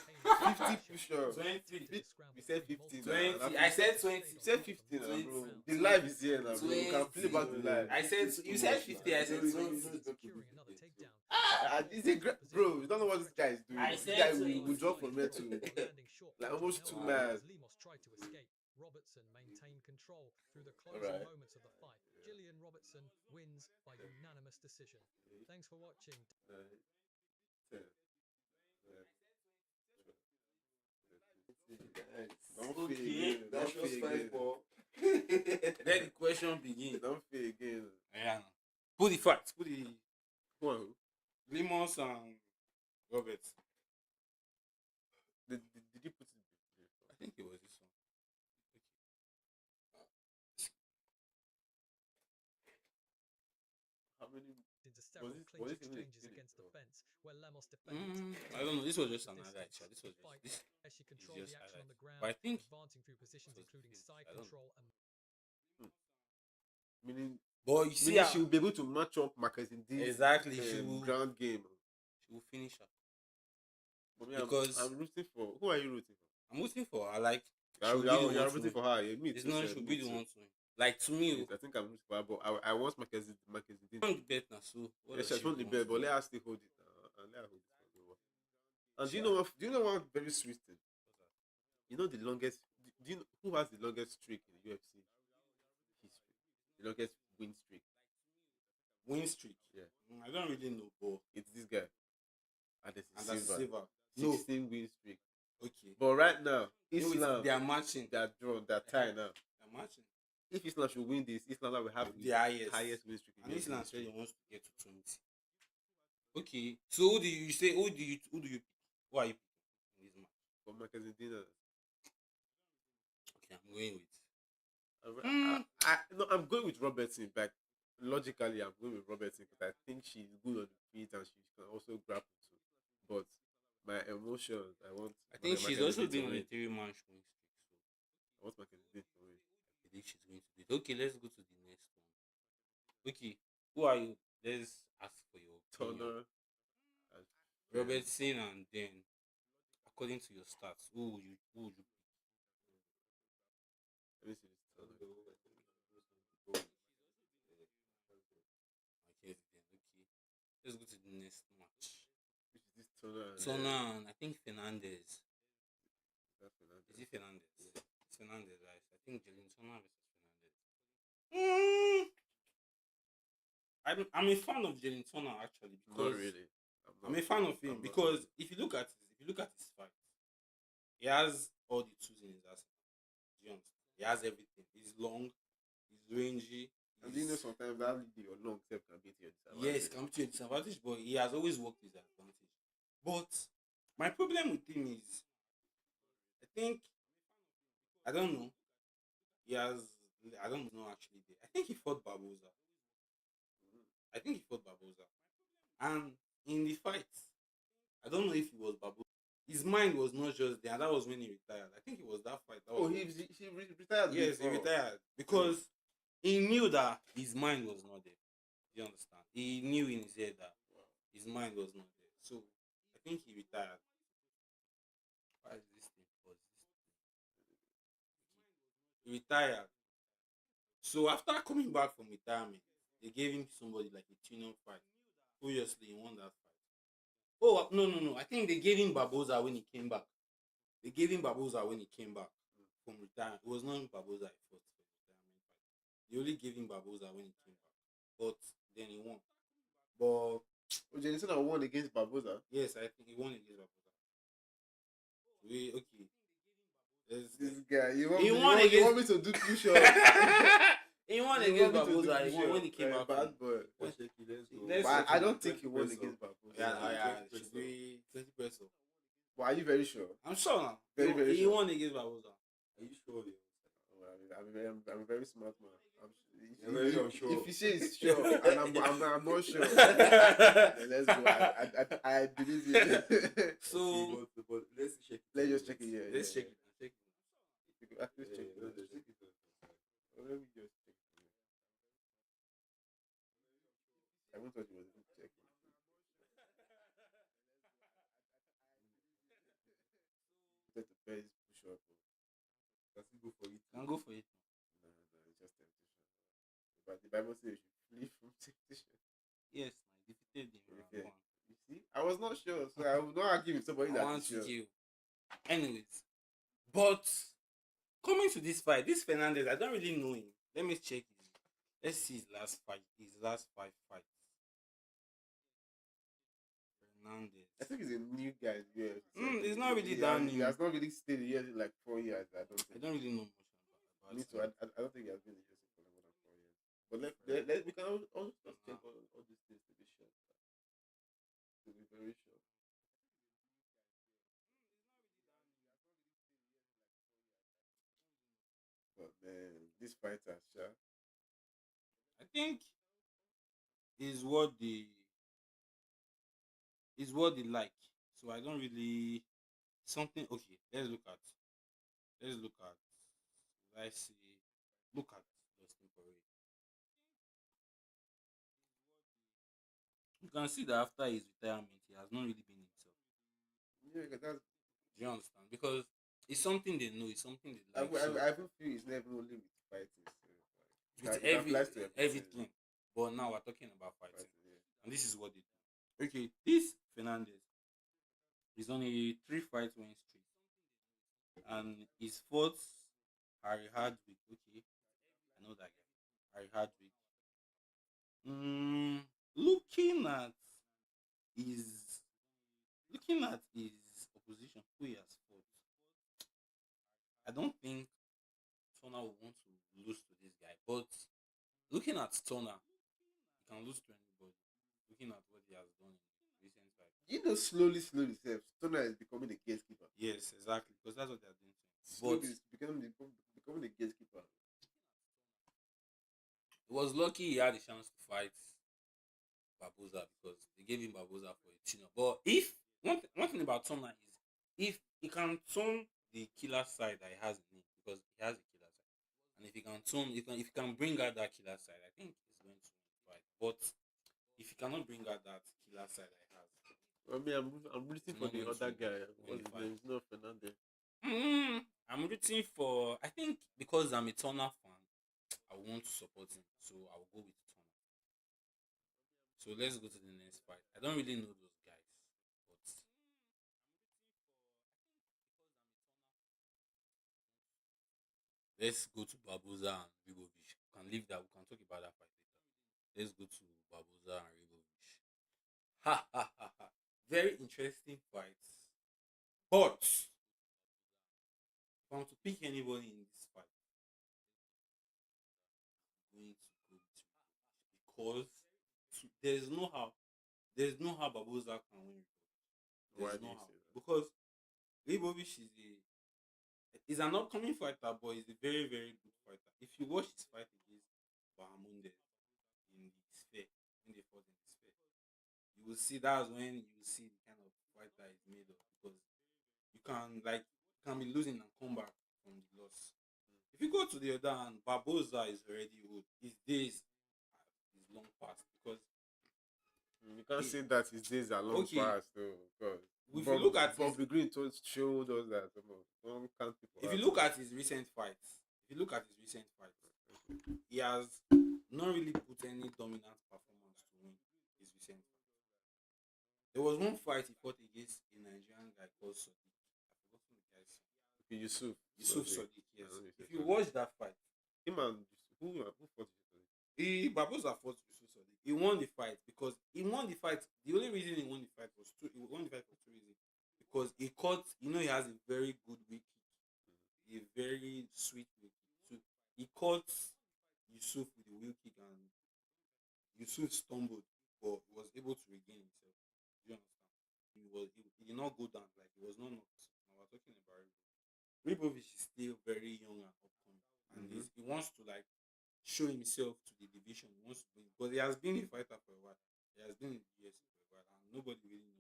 50 push-ups. 20. We said 15. 20. I said 20. You said 15, 20. bro. The live is here now, bro. You can play back the 20. live. I said you said 50. I said 20. It's a great, bro. You don't know what this guy is doing. I This said guy 20. will drop from here to like almost 2 miles. Lemos tried to escape. Robertson maintained control through the closing Alright. moments of the fight. Gillian Robertson wins by unanimous decision. Thanks for watching. Don't feel Okay, again. that's Don't just feel again. 5-4. Let the question begin. Don't feel again. Yeah. Put the facts. Put the Who are who? Limos and Roberts. Did you put it? I think it was this one. How many? Into several was clinch it in it? exchanges against the fence, where Lemos defended. I don't know. This was just an Distance highlight shot. This was fight just this. as she is controlled just the action on highlight. the ground, But I think advancing through positions it was including finished. side I don't control and Meaning, But you see, meaning she will be able to match up Marcus in this exactly. She will ground game. finish her. But me, Because I'm rooting for. Who are you rooting for? I'm rooting for her. Like You're, she'll be the you're one to rooting win. for her. Yeah, me It's too, not. sir, She'll me be the too. one to win. Like to me, Yes, I think I'm rooting for her, but I want Marcus. on the bet now. So what Yeah, does she's she on the want bed, to but win? let her still hold it. And let her hold it for a little while. And do you know one very sweet thing? You know the longest. Do you know who has the longest streak in the UFC history? The longest win streak. Win streak. Yeah, I don't really know, but it's this guy. And that's Silva. silver. No, 16 win streak. okay. But right now, No, Islam, they are matching. they are drawn, they are tied now. They're matching. If Islam should win this, Islam now will have The highest. win streak. in And UFC Island history. said he wants to get to 20. Okay. So who do you say? Who do you pick? Who are you picking in this match? For Marcus Indina. Okay, I'm going with. No, I'm going with Robertson. But logically, I'm going with Robertson because I think she's good on the feet and she can also grapple too. But my emotions, I think she's also been on a 3-man win streak. So I want Marcus Indina to win. I think she's going to do it. Okay, let's go to the next one. Okay, who are you? Let's ask for your opinion. Turner. And Robertson, and then according to your stats, who would you pick? Let me see this. Turner. Okay, then okay. Let's go to the next match. Which is this Turner? Turner and I think Fernandez. That's Fernandez. Is it Fernandez? It's Fernandez, right? I think Jalen Turner versus Fernandez. I'm a fan of Jalen Turner actually because Not really. I'm a fan of him because if you look at his fight, he has all the tools in his arsenal. Do you understand? He has everything. He's long, he's rangy. And you know sometimes that lead or long step can be to your disadvantage. Yes, can be to your disadvantage, but he has always worked his advantage. But my problem with him is, I don't know. I don't know actually. I think he fought Barboza. And in the fight, I don't know if it was Barboza. His mind was not just there. That was when he retired. I think it was that fight. He retired. Yes, he before. retired because he knew that his mind was not there. Do you understand? He knew in his head that his mind was not there. So I think he retired. Why is this thing? He retired. So after coming back from retirement, they gave him somebody like a tune-up fight. Obviously, he won that fight. Oh no! I think they gave him Barboza when he came back. From retirement. It was not Barboza he fought for the retirement fight. They only gave him Barboza when he came back. But then he won. But Jenison won against Barboza. yes, I think he won against Barboza. Okay. This guy, you He want won me against- to do two shots? He won You against want me to do Barboza. two He won when he shots? came back. Bad boy. Let's But check I it. don't think he won against Barboza. Yeah, it should be 20%. But are you very sure? I'm sure now. Very, very He sure. won against Barboza. Are you sure? I'm a very smart man. You're very unsure. If he says sure, and I'm not sure, then let's go. I believe you. So But let's check it. Let's just check it. Yeah, let's check it. We could actually check it. Let's check it. Let me just check it. I won't thought you was even checking. Let the best push go for it. Can go for it. No, it's just temptation. But the Bible says you should flee from temptation. Yes, I defeated him. Okay. You see, I was not sure, so I will not argue with somebody I that want is to sure. kill. Anyways, but coming to this fight, this Fernandez, I don't really know him. Let me check his. Let's see his last fight. His last 5 fights. Fernandez. I think he's a new guy. Yeah, He's not really that He new. has not really stayed here in like 4 years. I don't I think. don't really know much about Me too. him. I don't think he has been in UFC for more than 4 years. But let we can always just check all these things to be sure. To be very sure. But man, this fighter, sure. I think is what they like. So I don't really something. Okay, let's look at. Let's see. Look at Dustin Poirier. You can see that after his retirement, he has not really been himself. Yeah, because that's. Do you understand? Because it's something they know. It's something they I, like. I, So I even feel it's never only with fighting. So with it applies to everything. But now we're talking about fighting, Yeah. and this is what they do. Okay, this Fernandez is on a 3-fight win streak, and his fought Harry Hardwick. Okay, I know that guy, Harry Hardwick. Looking at his opposition, who he has fought, I don't think Turner will want to lose to this guy. But looking at Turner, he can lose to anybody. Looking at what he has done in recent fight. You know, slowly, Stoner is becoming a gatekeeper. Yes, exactly, because that's what they are doing to him. Slowly, But it's becoming a gatekeeper. he was lucky he had a chance to fight Barboza because they gave him Barboza for a tune-up. But if one thing about Turner is if he can turn the killer side that he has in him, because he has a killer side, and if he can if he can bring out that killer side, I think he's going to fight. But if he cannot bring out that killer side that he has, I mean, I'm rooting for the other guy. What's his name? It's not Fernandez. I'm rooting for. I think because I'm a Turner fan, I want to support him, so I will go with Turner. So let's go to the next fight. I don't really know those guys, but let's go to Barboza and Ribovic. We can leave that. We can talk about that fight later. Let's go to Barboza and Ribovic. Ha ha ha ha! Very interesting fights. But if I want to pick anybody in this fight, I'm going to go with Ribovic because there's no how Barboza can win. Why There's do no you how say that? because Ribovic is an upcoming fighter, but he's a very, very good fighter. If you watch his fight against Bahamunde in the sphere, when they fought in the sphere, you will see that's when you see the kind of fighter he's made of because you can be losing and come back from the loss. If you go to the other hand, Barboza is already old. His days is long past because You can't say that his days are long okay, past though. Because if you look at Bobby Green showed us that don't count people if out. you look at his recent fights, he has not really put any dominant performance to win his recent fight. There was one fight he fought against a Nigerian guy called Sadiq. I've forgotten the guy's name. Okay, Yusuf Sadiq, yes. I know If you watch that fight, him and who fought Barboza fought Yusuf Sadiq. He won the fight because he won the fight. The only reason he won the fight was he won the fight for 2 reasons. Because he caught, he has a very good weak kick, a very sweet weak kick. So he caught Yusuf with a wheel kick and Yusuf stumbled, but he was able to regain himself. Do you understand? He did not go down, like he was not knocked. Now we're talking about Ribovic. Ribovic is still very young and upcoming, and he wants to show himself to the division. He wants to win because he has been a fighter for a while. He has been in the UFC for a while, and nobody really knows.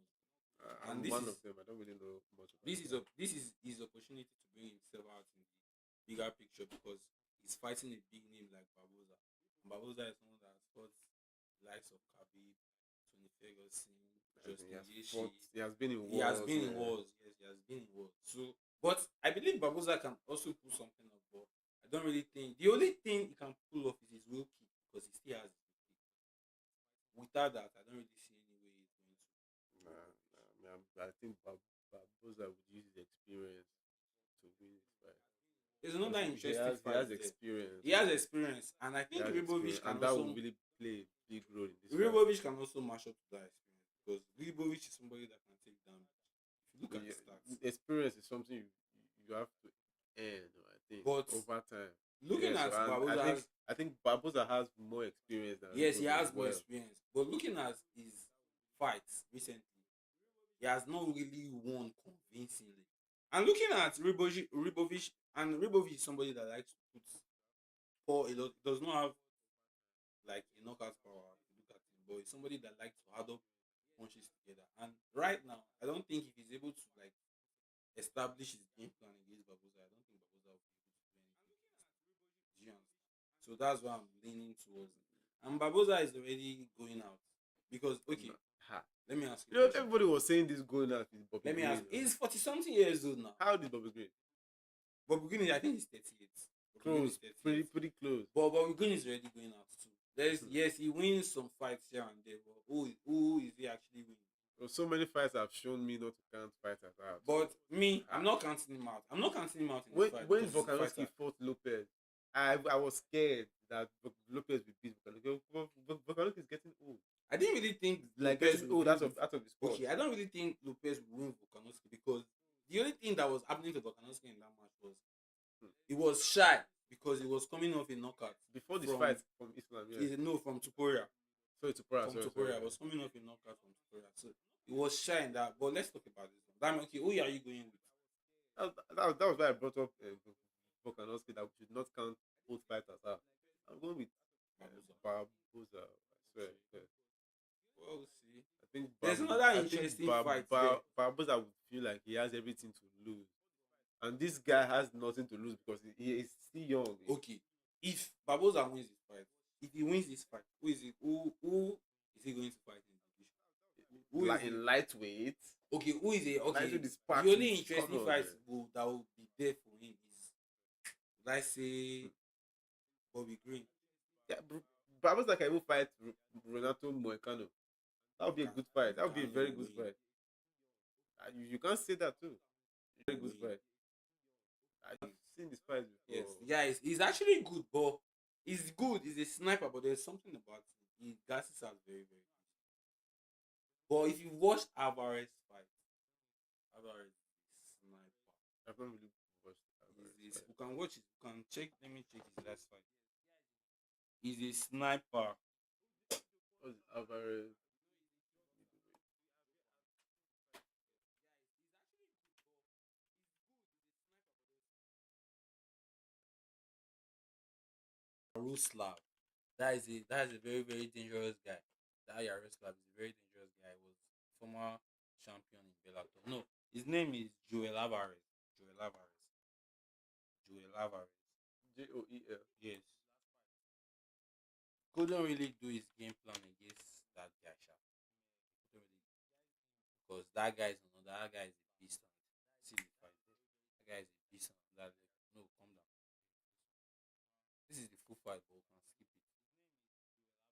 I'm one of them. I don't really know much about this is his opportunity to bring himself out in the bigger picture because he's fighting a big name like Barboza. And Barboza is someone that has fought the likes of Khabib, Tony Ferguson, Justin Gaethje. He has been in wars. He has been in wars. Yes, he has been in wars. So, but I believe Barboza can also pull something up. But I don't really think the only thing he can pull off is his will kick because he still has his will kick. Without that, I don't really see any way he's going to. I think Barboza would use his experience to win this fight. There's another interesting he fight. has there. experience. He has experience, and I think Ribovic can and that also will really play a big role in this fight. Ribovic can also match up to that experience because Ribovic is somebody that can take damage. If you look at the stats, experience is something you have to earn, I think, but over time. looking at Barboza, I think Barboza has more experience than yes, he Ribovic has as more well. experience. But looking at his fights recently, he has not really won convincingly. And looking at Ribovic, and Ribovic is somebody that likes to put pour a lot. Does not have like a knockout power. If you look at him, but he's somebody that likes to add up punches together. And right now, I don't think if he's able to like establish his game plan against Barboza, I don't think Barboza will be able to do anything. Do you understand? So that's why I'm leaning towards it. And Barboza is already going out because okay, let me ask you. Everybody was saying this going out with Bobby Let me Green. ask. He's 40-something years old now. How did Bobby Green? Bobby Green, I think he's 38. Close, pretty close. But Bobby Green is already going out too. Yes, he wins some fights here and there, but who is he actually winning? Well, so many fights have shown me not to count fighters out. But me, I'm not counting him out. I'm not counting him out in when, this fight. When Volkanovski fought Lopez, I was scared that Lopez would beat Volkanovski. Volkanovski is getting old. I didn't really think like Lopez getting old out of the sport. Okay, I don't really think Lopez would win Volkanovski because the only thing that was happening to Volkanovski in that match was he was shy because he was coming off a knockout. Before this fight from Islam, no, from Tuporia. Sorry, Tuporia. From Tuporia. I was coming off a knockout from Tuporia. So he was shy in that. But let's talk about this one. Okay, who are you going with? That was why I brought up Volkanovski, that we should not count both fighters out. I'm going with Barboza. I swear. Yeah. Well, we'll see. I think there's another interesting fight. Barboza would feel like he has everything to lose. And this guy has nothing to lose because he is still young. Okay. If Barboza wins this fight, if he wins this fight, who is he going to fight in the division? In lightweight? Okay, who is it? Okay. The only interesting fight that will be there for him is, let's say, Bobby Green. Yeah, Barboza can even fight Renato Moicano. That would be a good fight. That would be a very good fight. You can't say that too. Very good fight. I've seen this fight before. Yes, he's actually good, but he's good. He's a sniper, but there's something about him. He gasses out very, very good. But if you watch Alvarez fight, Alvarez is a sniper. I've not really watched Alvarez. You can watch it. You can check. Let me check his last fight. He's a sniper. What's Alvarez? Yaroslav. That is a very, very dangerous guy. That Yaroslav is a very dangerous guy. He was former champion in Bellator. No, his name is Joel Alvarez. Joel Alvarez. Joel. Yes. Couldn't really do his game plan against that guy, because that guy is a beast. See the fight. That guy is a beast on that leg. No, calm down. This is the full fight, but we can skip it.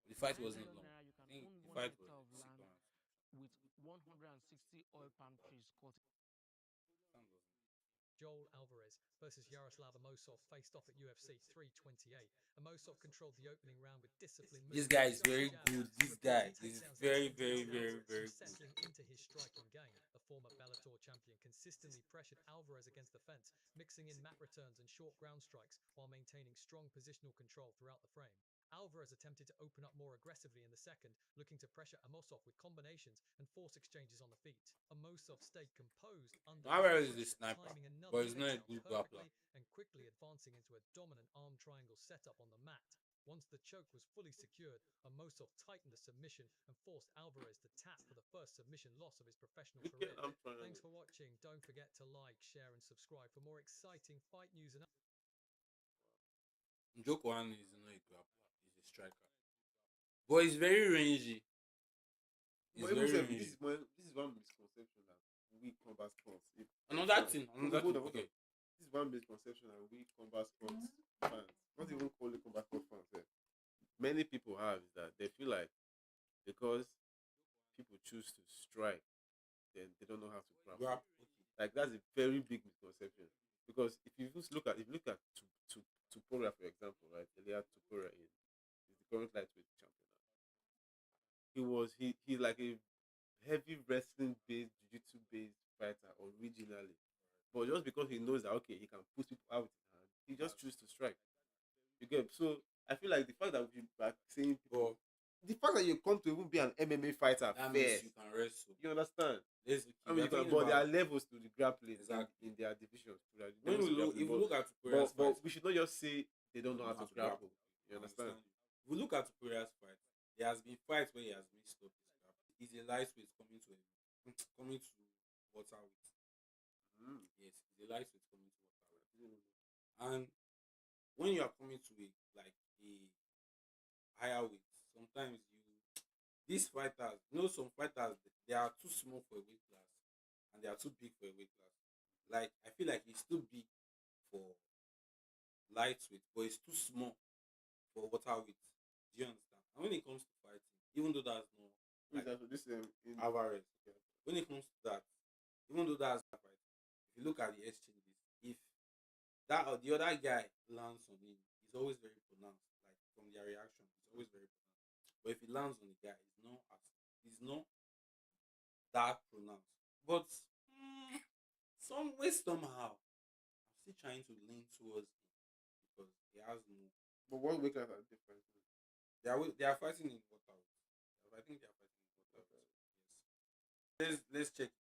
The fight wasn't long. I think the fight was 6 rounds. With 160 oil palm trees caught. Joel Alvarez versus Yaroslav Amosov faced off at UFC 328. Amosov controlled the opening round with discipline. This guy is very good. This guy is very, very, very, very good. Settling into his striking game, the former Bellator champion consistently pressured Alvarez against the fence, mixing in mat returns and short ground strikes while maintaining strong positional control throughout the frame. Alvarez attempted to open up more aggressively in the second, looking to pressure Amosov with combinations and force exchanges on the feet. Amosov stayed composed under Alvarez is a sniper, but he's not a good grappler. And quickly advancing into a dominant arm triangle setup on the mat. Once the choke was fully secured, Amosov tightened the submission and forced Alvarez to tap for the first submission loss of his professional career. Thanks for watching. Don't forget to like, share and subscribe for more exciting fight news and Njoko is not a grappler. He's a striker. But he's very rangy. This is one misconception that we combat sports. Another thing. Okay. this is one misconception that we combat sports fans, not even only combat sports fans, many people have, is that they feel like because people choose to strike, then they don't know how to grapple. Like that's a very big misconception. Because if you just look at Tuporia, for example, right? Elia Tuporia is the current lightweight champion now. He's like a heavy wrestling based, jiu-jitsu based fighter originally. But just because he knows that okay, he can put people out with his hand, he just chooses to strike. You get so I feel like the fact that we are saying people, the fact that you come to even be an MMA fighter That first, means you can wrestle. you understand? I I mean, but there are levels to the grappling in their divisions. When if you look at Tuporea's but fight, we should not just say they don't know how to grapple. You understand? If we look at Tuporea's fight, there has been fights where he has mixed up his grapple. He's a lightweight coming to waterweight. Yes, he's a lightweight coming to waterweight. And when you are coming to a higher weight, sometimes these fighters, some fighters they are too small for a weight class and they are too big for a weight class. Like I feel like he's too big for lightweight, but he's too small for waterweight. Do you understand? And when it comes to fighting, even though that's no Alvarez, when it comes to that, even though that's a fight, if you look at the exchanges, if that or the other guy lands on him, it's always very pronounced. Like from their reaction, it's always very pronounced. But if he lands on the guy, it's not that pronounced. But some way somehow, I'm still trying to lean towards him because he has no. But what weight class are different? They are fighting in waterweight. I think they are fighting in waterweight. Yes. Let's check it.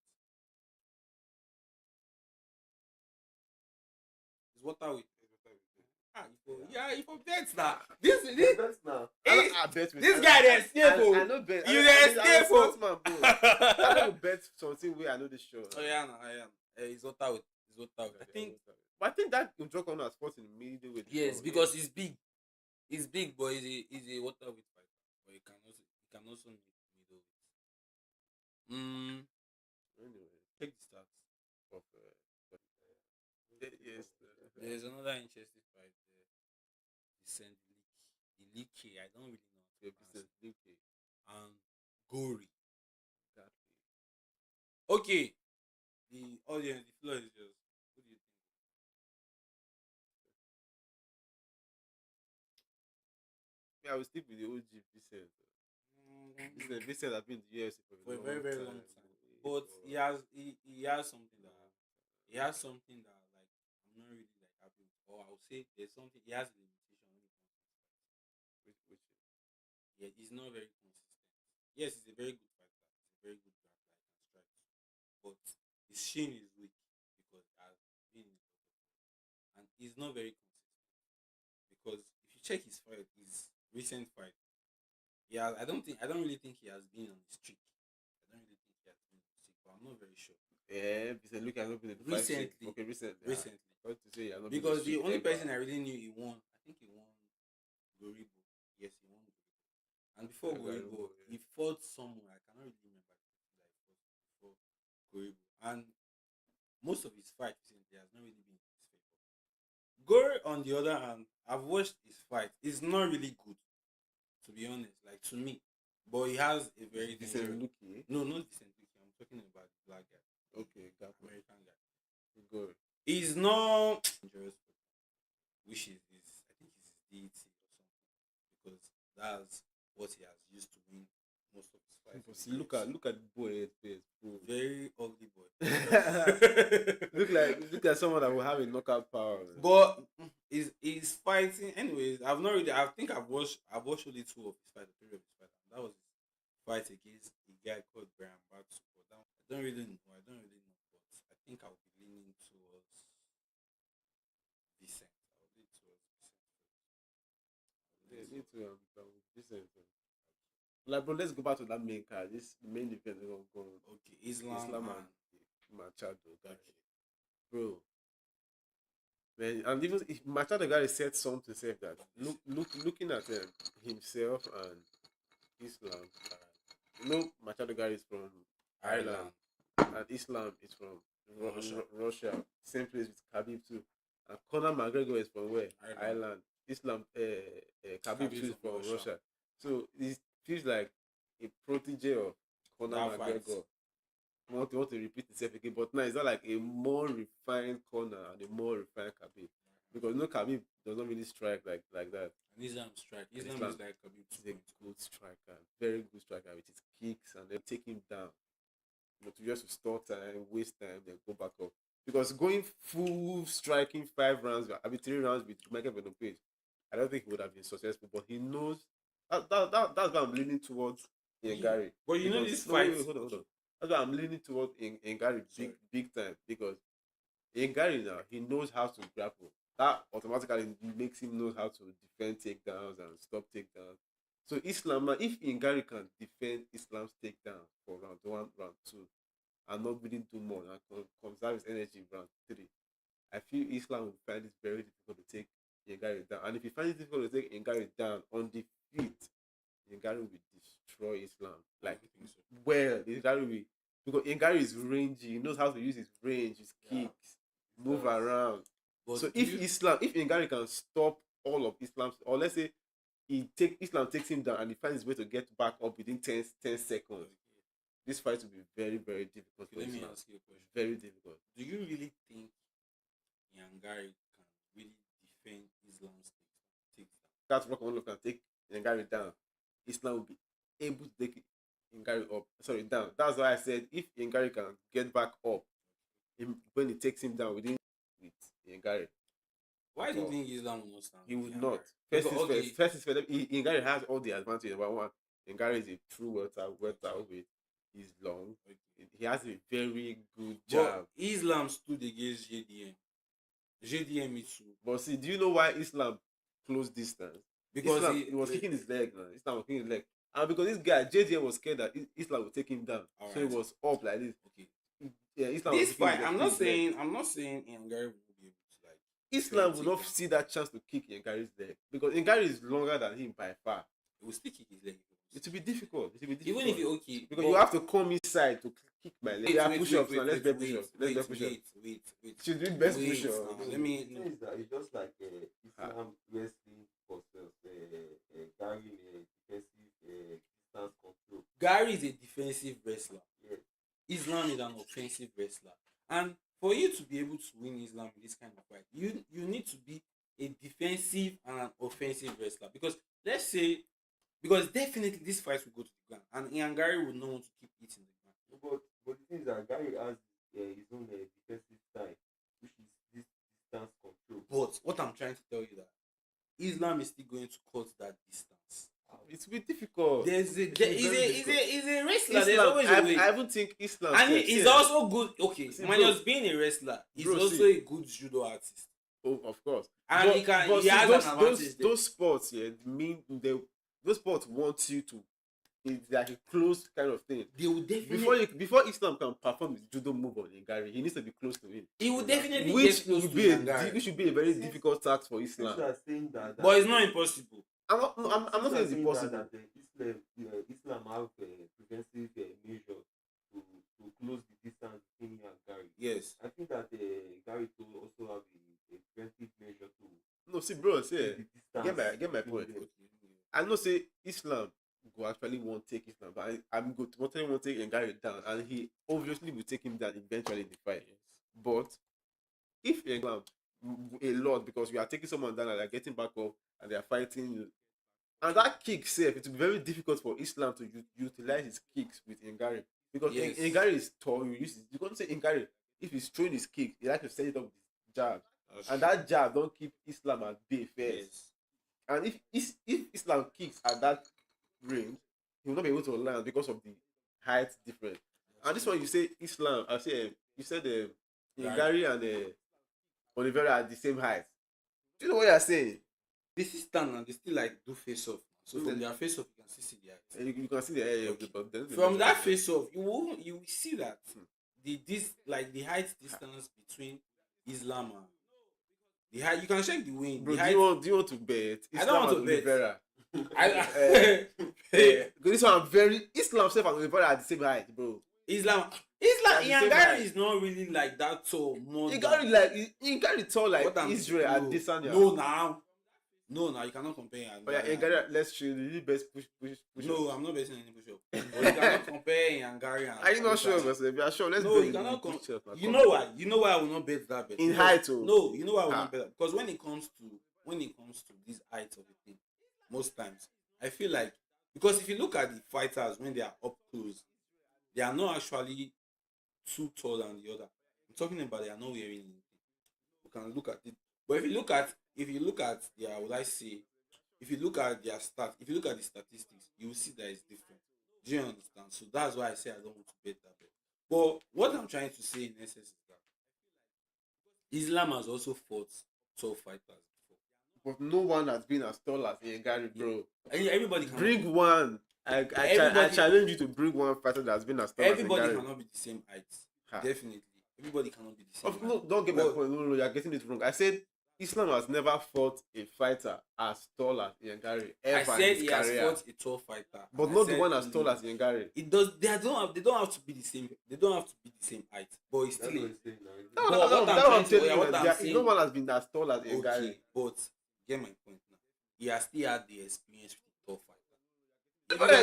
It's waterweight. You for bet now. This now. I bet with this guy they escape. I know bet. You they escape. I don't bet something where I know the show. Oh yeah, it's waterweight. It's waterweight. I think that will draw on as sports in the middleweight. Yes, because it's big. It's big, but it's a waterweight fighter. But it can also make middleweight. Anyway, check the stats of yes. There's another interesting fight there. The Leaky. I don't really know. And Gory. Exactly. Okay. The audience, the floor is yours. What do you think? Yeah, I will stick with the OG Vincent. Vincent has been in the UFC for a very, very long time. But he has something that like I'm not really like happy with. Or I would say there's something he has a limitation when it comes to fight. Yeah, he's not very consistent. Yes, he's a very good fighter. He's a very good grappler. He can strike. But his shin is weak because he has been in a lot of fights. And he's not very consistent. Because if you check his recent fight, I don't really think he has been on the streak. I don't really think he has been on the streak, but I'm not very sure. Yeah, because look at recently. Okay, recently. Because the only person I really knew he won, I think he won Goribo. Yes, he won Goribo. And before Goribo, he fought somewhere. I cannot really remember before Goribo. And most of his fights recently has not really been in his favor. Gore, on the other hand, I've watched his fight. It's not really good, to be honest. Like to me, but he has a very dangerous. No, not Vincent Luque. I'm talking about the black guy. Okay, got American guy. Gore. He's not dangerous, which is I think it's his deity or something, because that's what he has used to win most of his fights. See, look at the boy face, bro. Very ugly boy. look like someone that will have a knockout power. Man. But he's fighting. Anyways, I think I've watched only 2 of his fights, 3 of his fights. That was his fight against a guy called Brian Batsu. But I don't really know. But I think I'll be leaning towards Vincent. I'll lean towards Vincent. Yeah, me too. Vincent. Like, bro, let's go back to that main card. This main event is going on. Okay, Islam and Machado. Okay. Bro. Man, and even if Machado guy said something to say that looking at himself and Islam, Machado guy is from Ireland and Islam is from Russia. Same place with Khabib too. And Conor McGregor is from where? Ireland. Islam. Khabib too is from Russia. So it feels like a protege of Conor McGregor. Want to repeat itself again, but now it's not like a more refined Conor and a more refined Khabib, because no, Khabib does not really strike like that. And Islam strike. Islam is like Khabib. He's a good striker, very good striker with his kicks, and then take him down. To just stall time, waste time, then go back up. Because going full striking 5 rounds, 3 rounds with Michael Venom Page, I don't think he would have been successful. But he knows that's why I'm leaning towards Gary. But you know this fight. Hold on. That's why I'm leaning towards Gary big time, because Gary now, he knows how to grapple. That automatically makes him know how to defend takedowns and stop takedowns. So Islam, if Gary can defend Islam's takedown for round 1, round 2, and not really do more and conserve his energy in round 3, I feel Islam will find it very difficult to take Gary down. And if he finds it difficult to take Gary down on the feet, Gary will destroy Islam. Like, well, Gary will, because Gary is rangy. He knows how to use his range, his kicks, move around. But so if Gary can stop all of Islam's, or let's say Islam takes him down and he finds his way to get back up within 10 seconds, this fight will be very, very difficult for Islam. Let me ask you a question. Very difficult. Do you really think Gary can really defend Islam's takedown? That's what can take Gary down. Islam will be able to take Gary up. Sorry, down. That's why I said if Gary can get back up, when he takes him down with Gary. Why do you think Islam will not stand? He would not. First is first. Gary has all the advantages. Number one, Gary is a true welterweight. He's long. He has a very good jab. But Islam stood against JDM. JDM is true. But see, do you know why Islam closed distance? Because Islam, he was kicking his leg now. Islam was kicking his leg. And because this guy, JDM, was scared that Islam would take him down. All so right. He was up like this. Okay. Yeah, Islam this fight, I'm not saying Gary will be able to like. Islam will not see that chance to kick Gary's leg, because Gary is longer than him by far. He will still kick his leg. It will be difficult. Even if you because you have to come inside to kick my leg. Wait, push-ups now. Let's get push-ups. Let's push-ups. Wait. She's doing best push-ups. Let me. It's just like Islam wrestling versus Gary defensive distance control. Gary is a defensive wrestler. Yeah. Islam is an offensive wrestler, and for you to be able to win Islam in this kind of fight, you need to be a defensive and an offensive wrestler. Because definitely this fight will go to the ground, and Gary will not want to keep eating the ground. But the thing is that Gary has his own defensive style, which is this distance control. But what I'm trying to tell you that Islam is still going to cut that distance. It will be difficult. He's a wrestler. There's always a way. I even think Islam. And he's also good. Okay, minus being a wrestler, he's also a good judo artist. Oh, of course. And he has an advantage. Those sports, those sports want you to. It's like a close kind of thing. They will definitely before Islam can perform his judo move on Gary, he needs to be close to him. He will definitely which get close to Gary. Which should be a very difficult task for Islam. But it's not impossible. I'm not saying it's impossible. Islam have preventive measures to close the distance between him and Gary. Yes. I think that Gary also have a preventive measure to. No, see, bro, get my point. I know say Islam go actually won't take Islam, but I'm good. Totally won't take Gary down, and he obviously will take him down eventually in the fight. Yes. But if Islam a lot, because we are taking someone down and they're getting back up and they are fighting, and that kick safe, it will be very difficult for Islam to utilize his kicks with Ngari, because Ngari is tall. You can't say Ngari, if he's throwing his kick, he like to set it up with his jab, and that jab don't keep Islam at bay first. Yes. And if Islam kicks at that range, he will not be able to land because of the height difference. And this one you say Islam, I say you said Ngari and Oliveira are the same height. Do you know what you're saying? They still stand and they still like do face off. So from their face off, you can see the height. You can see the height of the from that face off, you will see that the height distance between Islam and the height. You can check the wing. Bro, the do you want to bet? Islam I don't want to bet. Because this one Islam self and Oliveira are the same height, bro. Islam, At the Ian same Gary time- is not really like that tall. More He than- got it like he got it tall like What I'm Israel saying, and Desanya. No, now you cannot compare Ian Oh yeah, Gary. Gary, let's show the best push. No, I'm not betting any push-up. But you cannot compare Ian Gary and Are you not sure, Adesanya. Marcel? If you are sure, let's No, bet you the cannot push-up, man. You Come know on. why? You know why I will not bet that bet? In Because- height, oh. No, you know why I will Ah. not bet that? Because when it comes to this height of a thing, most times I feel like, because if you look at the fighters when they are up close, they are not actually too tall than the other. I'm talking about they are not wearing anything. You can look at it. But if you look at their, would I say, if you look at their stats, if you look at the statistics, you will see that it's different. Do you understand? So that's why I say I don't want to bet that bet. But what I'm trying to say in essence is that Islam has also fought top fighters before. But no one has been as tall as Ian Gary, bro. And everybody cannot Bring one. I challenge you to bring one fighter that has been as tall as Ian everybody Gary. cannot be the same height. Ha. Definitely. Everybody cannot be the same height. No, don't get my But- point. No, you're getting it wrong. I said Islam has never fought a fighter as tall as Ian Gary ever I said in his he career. has fought a tall fighter. But I not the said one as he- tall as Ian Gary. It does. They don't have to be the same. They don't have to be the same height. But it's That's still. what he's saying now. But No, what I'm that's what I'm trying to- telling you. what I'm saying- No one has been as tall as Ian Gary. Okay, but get my point now. He has still had the experience with the tall fighter.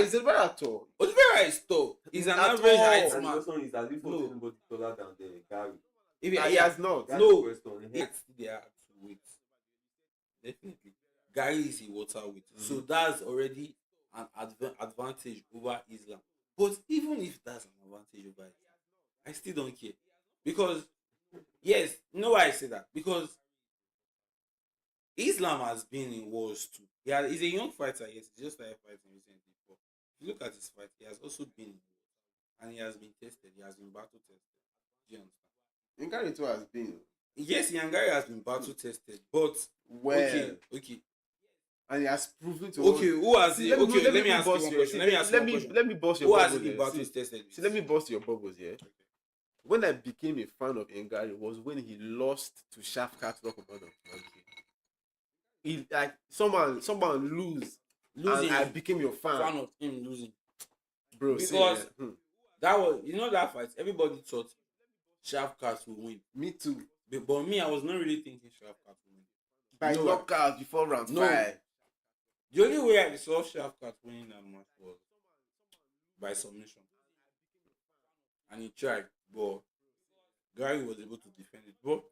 He's very tall. Oliveira is tall. He's an At average all. height And the man. question is, has he fought No. anybody taller than the Gary? If He has not. That's No. the question. It's they are to weight. Definitely. Gary is a water weight. So that's already an advantage over Islam. But even if that's an advantage over Islam, I still don't care. Because, yes, you know why I say that? Because Islam has been in wars too. He's a young fighter, yes, he just started fighting recently. But if you look at his fight, he has also been in wars. And he has been tested. He has been battle tested. Do you understand? Ian Gary too has been. Yes, Yangari has been battle tested, but Well, okay. and he has proven to Okay, us. who has See, he? Okay, let me ask you bust one your- question. see, Let me ask you one question. Let me bust your Who has bubbles he been here. battle See, tested with? see, let me bust your bubbles here. When I became a fan of Ian Gary was when he lost to Shafkat Rockabottom. He like someone lose, Losing. and I became your Fan of him losing. bro. Because- see, That was, that fight. Everybody thought Shafkat would win, me too. but me, I was not really thinking Shafkat would win. By You know what? knockout before round No. 5. The only way I saw Shafkat winning that match was by submission, and he tried, but Gary was able to defend it. But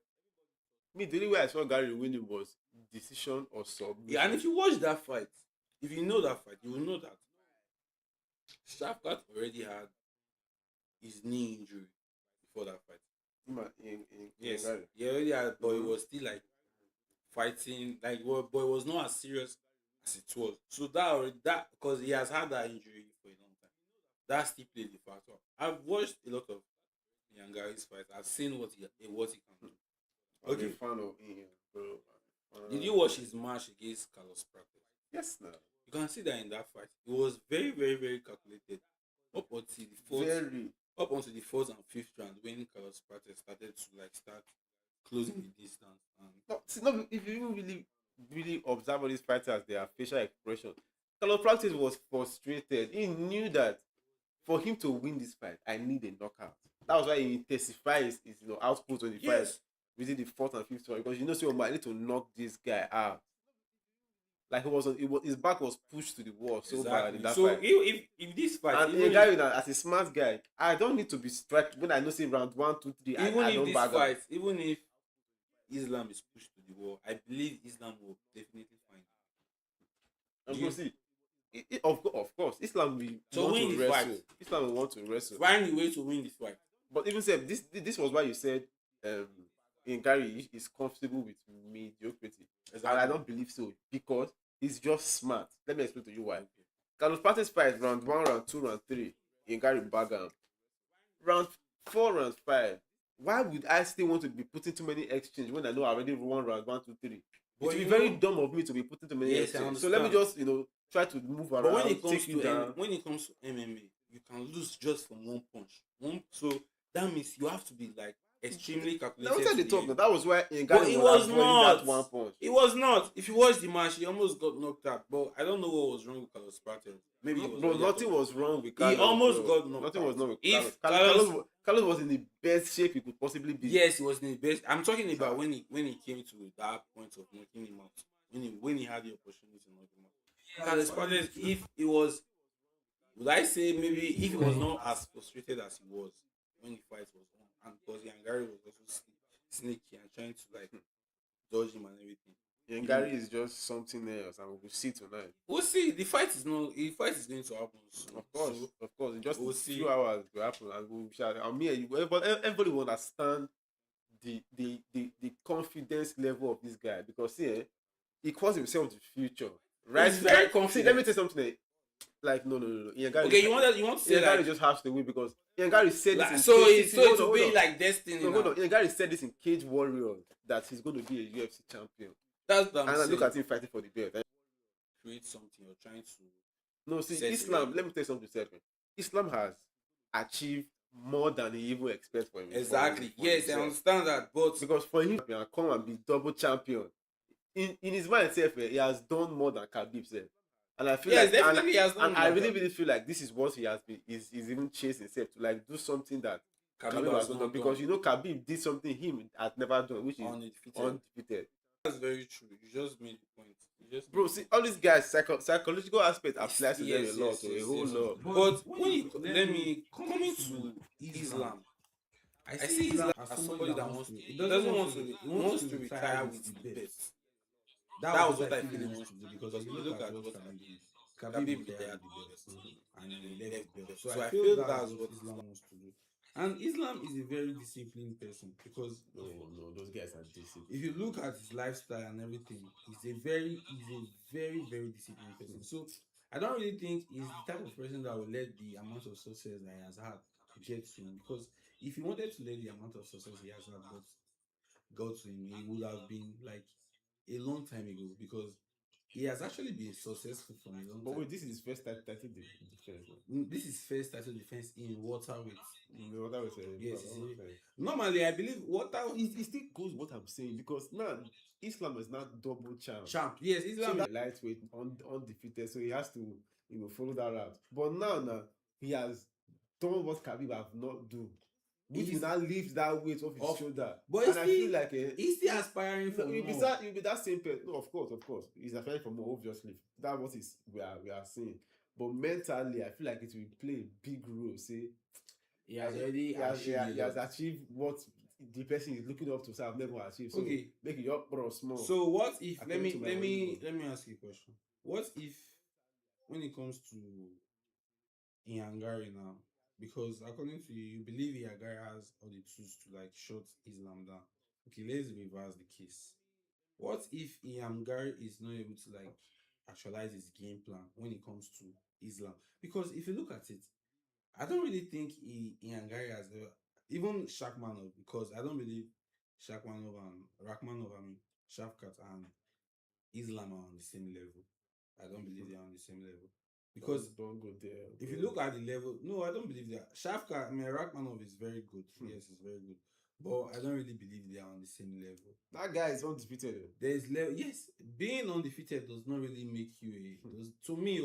Me, the only way I saw Gary winning was decision or submission. yeah, and if you watch that fight, if you know that fight, you will know that Shafkat already had his knee injury before that fight. Yes. Yes, he already had, but it was still like fighting, like, well, but it was not as serious as it was. So that because he has had that injury for a long time, that still played the factor. I've watched a lot of Yangaris fights. I've seen what he can do. I'm Okay. a fan of Ian, bro. Did you watch his match against Carlos Prates? Yes, no. You can see that in that fight, it was very, very, very calculated. Up until the fourth, Very. up until the fourth and fifth round, when Carlos Prates started to start closing the distance. And No, if you even really observe all these fighters, their facial expression, Carlos Practice was frustrated. He knew that for him to win this fight, I need a knockout. That was why he intensifies his output on the fight within the fourth and fifth round, because I need to knock this guy out. Like his back was pushed to the wall so bad in that so fight. if this fight, And even a guy as a smart guy, I don't need to be stretched when I know say round 1, 2, 3. even I if don't this bag up. fight, even if Islam is pushed to the wall, I believe Islam will definitely find it. And go see. Of course, Islam will So want win to the wrestle. fight. Islam will want to wrestle. Find a way to win this fight. But even said this was why you said Gary is comfortable with mediocrity. And I don't believe so, because he's just smart. Let me explain to you why. Carlos Prates fight round 1, round 2, round 3. Gary Bagam. Round 4, round 5. Why would I still want to be putting too many exchange when I know I already won round 1, 2, 3? It would be very dumb of me to be putting too many Yes, I exchange. So let me just try to move around. But when it comes take you down. when it comes to MMA, you can lose just from one punch. So that means you have to be like extremely Now calculated. outside To the top, the now end. that was why But Ngannou it was was avoiding that not. one punch. It was not. If you watch the match, he almost got knocked out. But I don't know what was wrong with Carlos Prater. Maybe he was Bro, already at nothing the- was wrong with He Carlos. almost Bro. got knocked Nothing out. was wrong with If Carlos was in the best shape he could possibly be. yes, he was in the best. I'm talking about when he came to that point of knocking him out. When he had the opportunity to knock him out. Carlos Prater, if it was, would I say maybe if he was not as frustrated as he was when the fight was on, and because Yangari was also sneaky and trying to like dodge him and everything. And Gary is just something else, and we'll see tonight. We'll see. The fight is going to happen soon. Of course. In just we'll a see. few hours it will happen, and we shall. I mean, everybody will understand the confidence level of this guy because see, he calls himself the future. Right? He's very See, confident. let me tell you something. Like no. Ian Gary Okay, you want to say Ian Gary like just has to win because Ian Gary said like, this. so it will be like destiny. No, hold on. Ian Gary said this in Cage Warriors that he's going to be a UFC champion. That's what I'm saying. And look at him fighting for the belt. Create something or trying to. No, see, Islam. Let me tell you something. Islam has achieved more than he even expects for him. Exactly. Yes, I understand that, but because for him to come and be double champion, in his mind itself, he has done more than Khabib said. And I feel definitely he has done. And I really feel like this is what he has been. Is even chasing himself to like do something that Khabib has not done. Because you know Khabib did something him had never done, which is undefeated. That's very true. You just made the point. Bro, see, all these guys, psychological aspect applies to them a lot, a whole lot. But when let me coming to Islam, I see Islam as somebody that wants to. He doesn't want to. He wants to retire with the best. That was what I feel he wants to do because if you look at what Khabib retired the best and he left the belt. So I feel that's what Islam wants to do. And Islam is a very disciplined person because no, those guys are disciplined. If you look at his lifestyle and everything, he's a very, very disciplined person. So I don't really think he's the type of person that will let the amount of success that he has had get to him. Because if he wanted to let the amount of success he has had got to him, he would have been like a long time ago because he has actually been successful from a long time. But wait, this is his first title defense. This is first title defense in welterweight. Yes. Normally, I believe it still goes what I'm saying because now Islam is not double champ. Yes, Islam is lightweight, undefeated, so he has to follow that route. But now he has done what Khabib have not do. Which will now lift that weight off his shoulder. But and I feel like he's still aspiring for more. You'll be that same person. No, of course. He's aspiring for more, obviously. That's what we are seeing. But mentally, I feel like it will play a big role. See, he has achieved what the person is looking up to. So I've never achieved. So okay, make it up, bro, small. So what if? Let me ask you a question. What if, when it comes to Iangari now? Because according to you believe Iangari has all the tools to like shut Islam down. Okay, let's reverse the case. What if Iangari is not able to like actualize his game plan when it comes to Islam? Because if you look at it, I don't really think Iangari has even Shakmanov, because I don't believe Shakmanov and Shafkat and Islam are on the same level. I don't believe they are on the same level. Because don't go there. If you look at the level, no, I don't believe that. Shafkat, Rachmanov is very good. Yes, he's very good. But I don't really believe they are on the same level. That guy is undefeated. There's level. Yes, being undefeated does not really make you a. To me,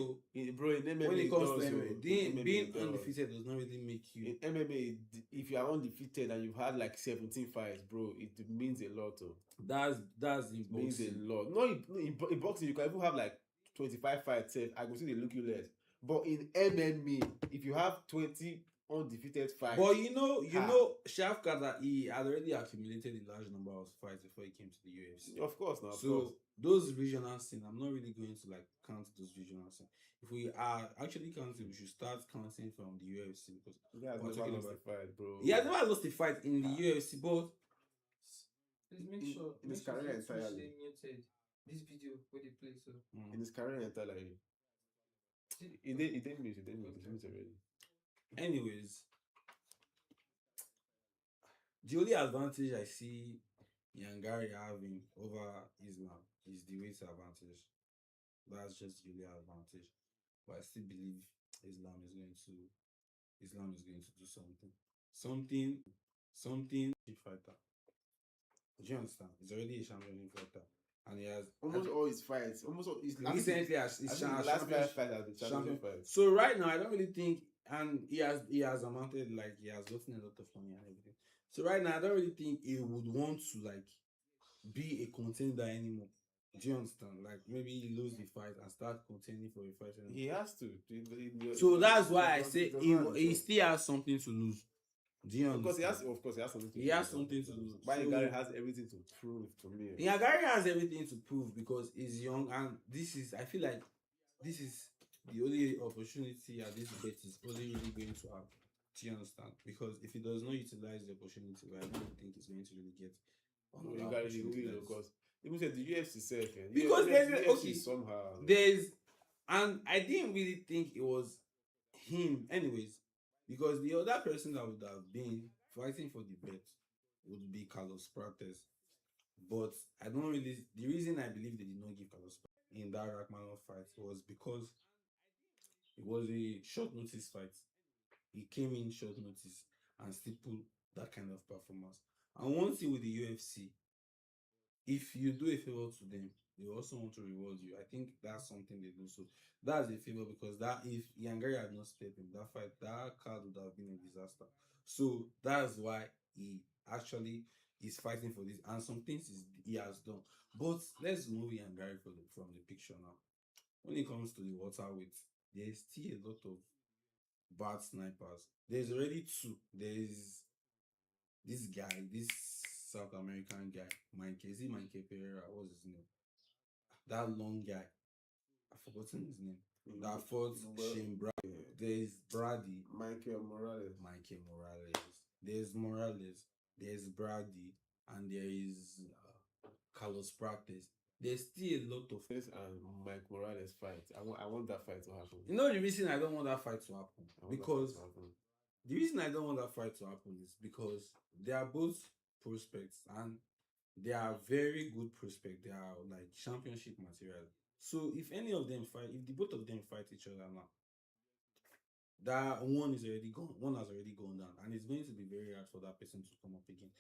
bro, in MMA, when it comes to MMA, being undefeated does not really make you. In MMA, if you are undefeated and you've had like 17 fights, bro, it means a lot. That's in boxing. Means a lot. No, in boxing you can even have like 25 fights. I go see they look you less. But in MMA, if you have 20 undefeated fights. But you know, Shafkat that he had already accumulated a large number of fights before he came to the UFC. Of course, now. So those regional scenes, I'm not really going to like count those regional scenes. If we are actually counting, we should start counting from the UFC because he has never lost a fight, bro. He has never lost a fight in the UFC, but please make sure in his career entirely. This video where they play so in his career entirely. He didn't miss already. Anyways, the only advantage I see Iangari having over Islam is the weight advantage. That's just the only advantage. But I still believe Islam is going to do something. something fighter. Do you understand? He's already a champion fighter, and he has almost all his fights, almost all his recently as his last 5 fights has been champion fights. So right now, I don't really think, and he has amounted, like, he has gotten a lot of money and everything. So right now, I don't really think he would want to like be a contender anymore. Do you understand? Like, maybe he lose the fight and start contending for a fight anymore. He has to. So that's why I say he still has something to lose. Do you understand? Of course, he has something to lose. He has something to lose. But Gary has everything to prove to me. Yeah, Gary has everything to prove because he's young, and I feel like this is the only opportunity at this date is only really going to have. Do you understand? Because if he does not utilize the opportunity, I don't think he's going to really get. Gary will, because even said the UFC self, because there's somehow and I didn't really think it was him, anyways, because the other person that would have been fighting for the bet would be Carlos Prates. But I don't really. The reason I believe they did not give Carlos Prates in that Rakhmonov fight was because it was a short notice fight. He came in short notice and still put that kind of performance. And one thing with the UFC, if you do a favor to them, they also want to reward you. I think that's something they do. So that's a favor, because that if Yangari had not stepped in that fight, that card would have been a disaster. So that's why he actually is fighting for this, and some things he has done. But let's move Yangari from the picture now. When it comes to the welterweight, there's still a lot of bad snipers. There's already 2. There's this guy, this South American guy, Mike Pereira, what's his name? That long guy. I've forgotten his name. That fought Shane Brady. There's Brady. Michael Morales. There's Morales. There's Brady. And there is Carlos Prates. There's still a lot of and Mike Morales fight. I want that fight to happen. You know the reason I don't want that fight to happen? The reason I don't want that fight to happen is because they are both prospects, and they are very good prospects. They are like championship material. So if any of them fight, if the both of them fight each other now, that one is already gone. One has already gone down, and it's going to be very hard for that person to come up again.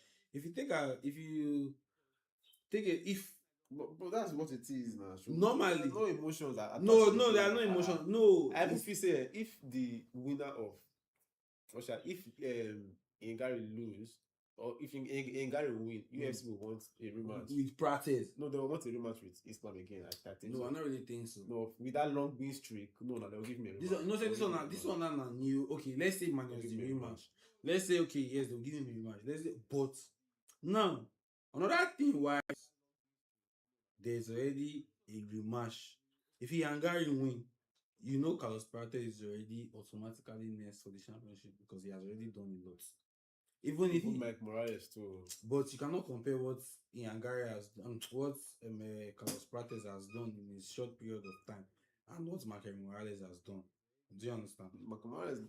But that's what it is now. Normally, no emotions. There are no emotions. No, I even say if the winner of Russia, if Ngari lose, or if Ngari win, UFC will want a rematch with Prates. No, they will want a rematch with Islam again. I think no, I don't really think so. No, with that long win streak, no, they'll give me a rematch. This one now new. Okay, let's say Manuel's the rematch. Let's say okay, yes, they'll give him a rematch. Let's say, but now another thing why there's already a rematch. If Hungary win, you know Carlos Prates is already automatically next for the championship because he has already done a lot. Even Mike Morales too. But you cannot compare what Hungary has done, what Carlos Prates has done in a short period of time, and what Mike Morales has done. Do you understand? Mike Morales,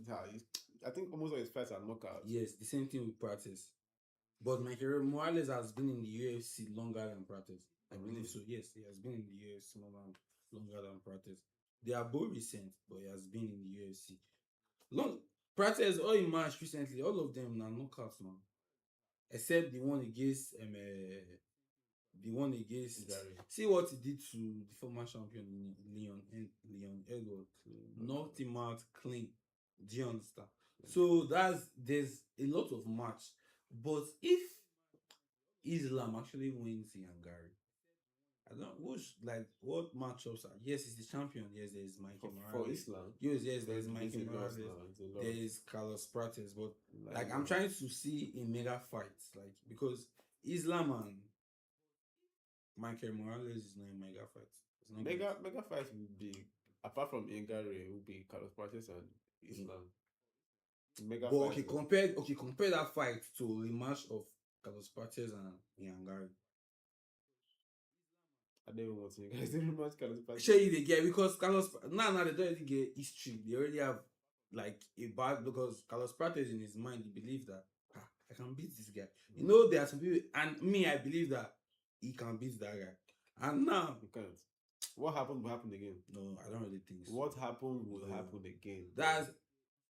I think almost all his fights are knockouts. Yes, the same thing with Prates. But Mike Morales has been in the UFC longer than Prates. I believe so. Yes, he has been in the UFC longer than Prates. They are both recent, but he has been in the UFC. Prates, all he matched recently, all of them are knockouts now. Except the one against see what he did to the former champion Leon Edwards. Knocked him out clean. Do you understand? So there's a lot of match. But if Islam actually wins in Hungary, I don't what matchups are. Yes, he's the champion. Yes, there's Michael Morales. For Islam. Yes, there's Michael Morales. There's Carlos Prates. But I'm trying to see a mega fight. Because Islam and Michael Morales is not a mega fight. It's not mega fight would be, apart from Hungary, would be Carlos Prates and Islam. Mega fight. Compare that fight to a rematch of Carlos Prates and Hungary. I don't even want to guys to rematch Carlos Prates. Sure, they get because Carlos now they don't already get history. They already have like a bad, because Carlos Prates in his mind he believes that I can beat this guy. You know, there are some people, and me, I believe that he can beat that guy. And now you can't. What happened will happen again. No, I don't really think so. What happened will happen again. That's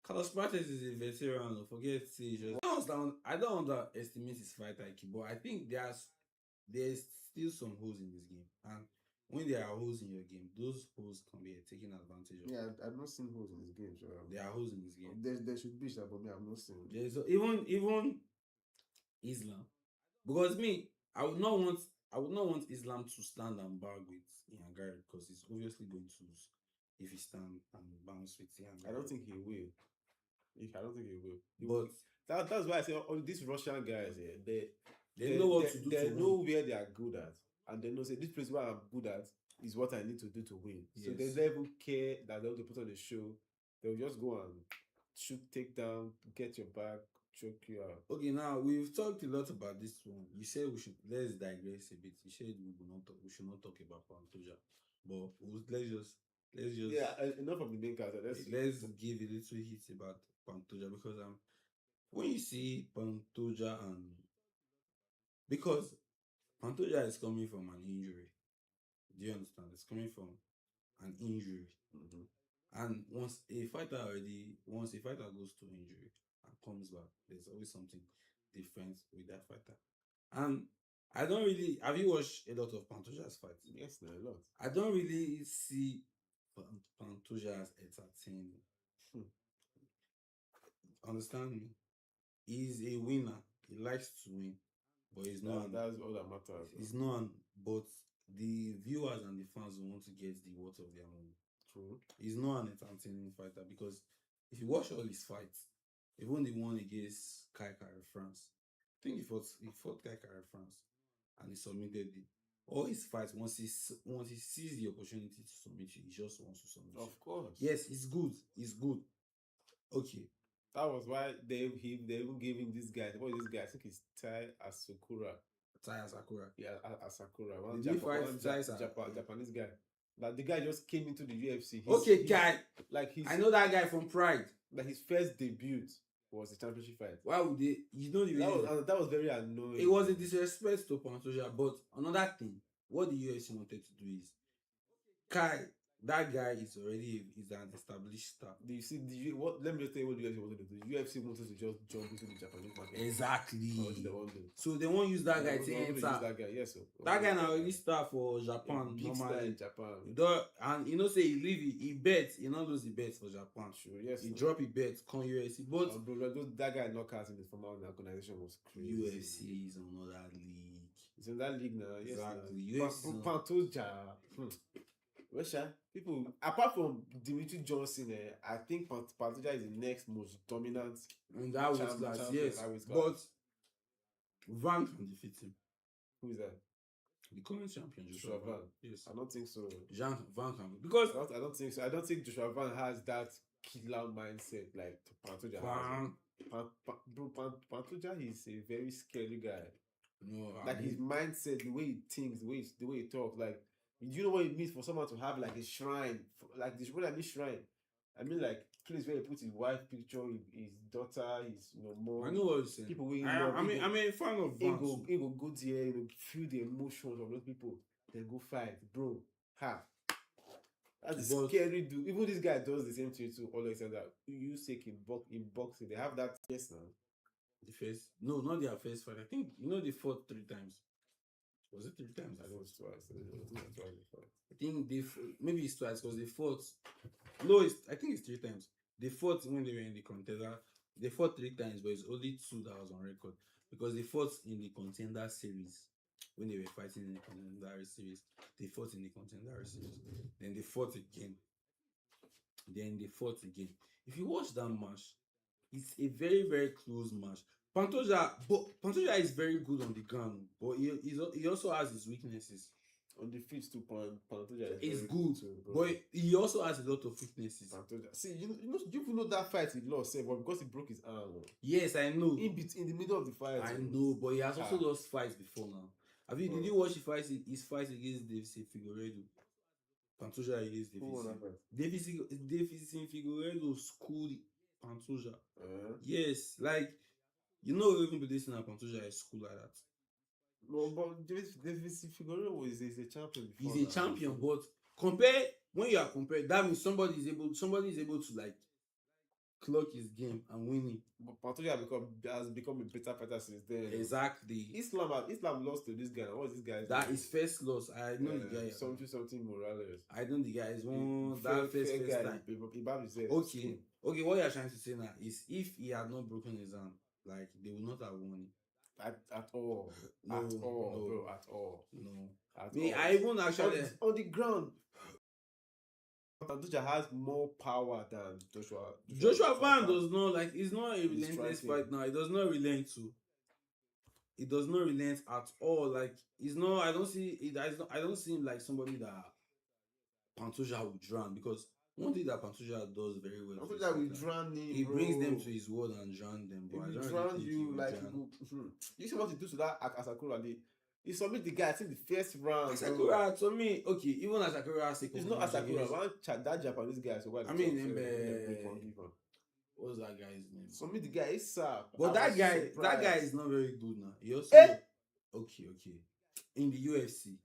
Carlos Prates is a veteran. Forget CJ. I don't underestimate his fight IQ, but I think there's still some holes in this game, and when there are holes in your game, those holes can be taken advantage of. Yeah, I've not seen holes in this game. So There are holes in this game. there should be, but me, I've not seen. There's even Islam, because me, I would not want Islam to stand and bag with Ian Gary, because he's obviously going to lose if he stand and bounce with Ian Gary. I don't think he will. I don't think he will. But that's why I say all these Russian guys here, they know what to do. They know where they are good at, and they know say this place where I'm good at is what I need to do to win. Yes. So they never care that they want to put on the show. They'll just go and shoot, take down, get your back, choke you out. Okay, now we've talked a lot about this one. You said let's digress a bit. You said we should not talk about Pantoja, but let's just Enough of the main character. Let's give a little hit about Pantoja, because when you see Pantoja, and because Pantoja is coming from an injury, do you understand? It's coming from an injury, and once a fighter goes to injury and comes back, there's always something different with that fighter. And I don't really. Have you watched a lot of Pantoja's fights? Yes, no, a lot. I don't really see Pantoja as entertaining. Understand me? He's a winner. He likes to win, but he's not. That's all that matters. He's not. But the viewers and the fans want to get the worth of their money. True. He's not an entertaining fighter, because if you watch all his fights, even the one against Kai France, I think he fought Kai France, and he submitted it. All his fights, once he sees the opportunity to submit you, he just wants to submit. Of course. Yes, it's good. It's good. Okay. That was why they even gave him this guy. What is this guy? I think it's Tai Asakura. Yeah, Asakura. Japanese guy. Like the guy just came into the UFC. I know that guy from Pride. Like his first debut was a championship fight. Why would they? You know the reason. That was very annoying. It was a disrespect to Pantoja. But another thing, what the UFC wanted to do is, that guy is an established star. Do you see? Let me just tell you what the UFC wanted to do. The UFC wanted to just jump into the Japanese market. Exactly. So they won't use that guy to enter. That guy, yes. That guy now already star for Japan. Big star in Japan. And say he bets. He not lose the bets for Japan. Sure, yes. He drop his bets. Come UFC, but that guy knockouts in the former organization was crazy. UFC is another league. It's in that league now. Yes, exactly. Pantoja. People, apart from Dimitri Johnson, I think Pantoja is the next most dominant in that weight class. Yes, but Van can defeat him. Who is that? The current champion, Joshua Van. Yes, I don't think so. Van can, because I don't think so. I don't think Joshua Van has that killer mindset like Pantoja has. Pantoja is a very scary guy. No, like his mindset, the way he thinks, the way he talks, like. Do you know what it means for someone to have like a shrine? Like this, what I mean shrine? I mean like place where he puts his wife picture, his daughter, his mom. I know what you're saying. People I'm a fan of Vance. He go there, feel the emotions of those people. Then go fight, bro. That's a scary dude. Even this guy does the same thing too. Always said that you take in boxing, they have that. Yes, now. The first, no, not their first fight. I think they fought 3 times. Was it 3 times? I think it was twice. I think maybe it's twice because they fought. No, I think it's 3 times. They fought when they were in the contender. They fought 3 times, but it's only 2 that was on record because they fought in the contender series. When they were fighting in the contender series, they fought in the contender series. Then they fought again. If you watch that match, it's a very, very close match. Pantoja is very good on the ground, but he also has his weaknesses. On the feet too, Pantoja is good too, but he also has a lot of weaknesses. Pantoja, see, you know that fight he lost, but because he broke his arm. Yes, I know. In the middle of the fight. I know, but he has also lost fights before now. Did you watch his fight against Davison Figueiredo? Pantoja against Davison Figueiredo schooled Pantoja. Yes, like. Even be listening to Pantoja is cool like that. No, but Davison Figueiredo is a champion before. He's a champion, but when you are compared, that means somebody is able to like clock his game and winning. But Pantoja has become a better fighter since then. Exactly. Islam lost to this guy. What's this guy's That name? is first loss. I know the guy. Something Morales. I know the guy is one that first guy, time. Okay. Okay, what you are trying to say now is if he had not broken his hand, like they would not have won it. At all. No, at all, no, bro. At all. No. At Me, all. I even actually on the ground. Pantoja has more power than Joshua. Joshua Van does not like. It's not a relentless fight now. It does not relent to. It does not relent at all. Like it's not. I don't see it. I don't see him like somebody that Pantoja would drown, because one thing that Pantoja does very well. Pantoja will drown him. He bro. brings them to his world and drown them. He But will I don't drown really think you he will like drown. you see what he do to that Asakura. He submit the guy. I think the first round. Asakura to me, okay. Even Asakura, it's not Asakura. That Japanese guy. So why? I mean, what's that guy's name? Submit the guy. It's but that guy is not very good now. He also okay. In the UFC,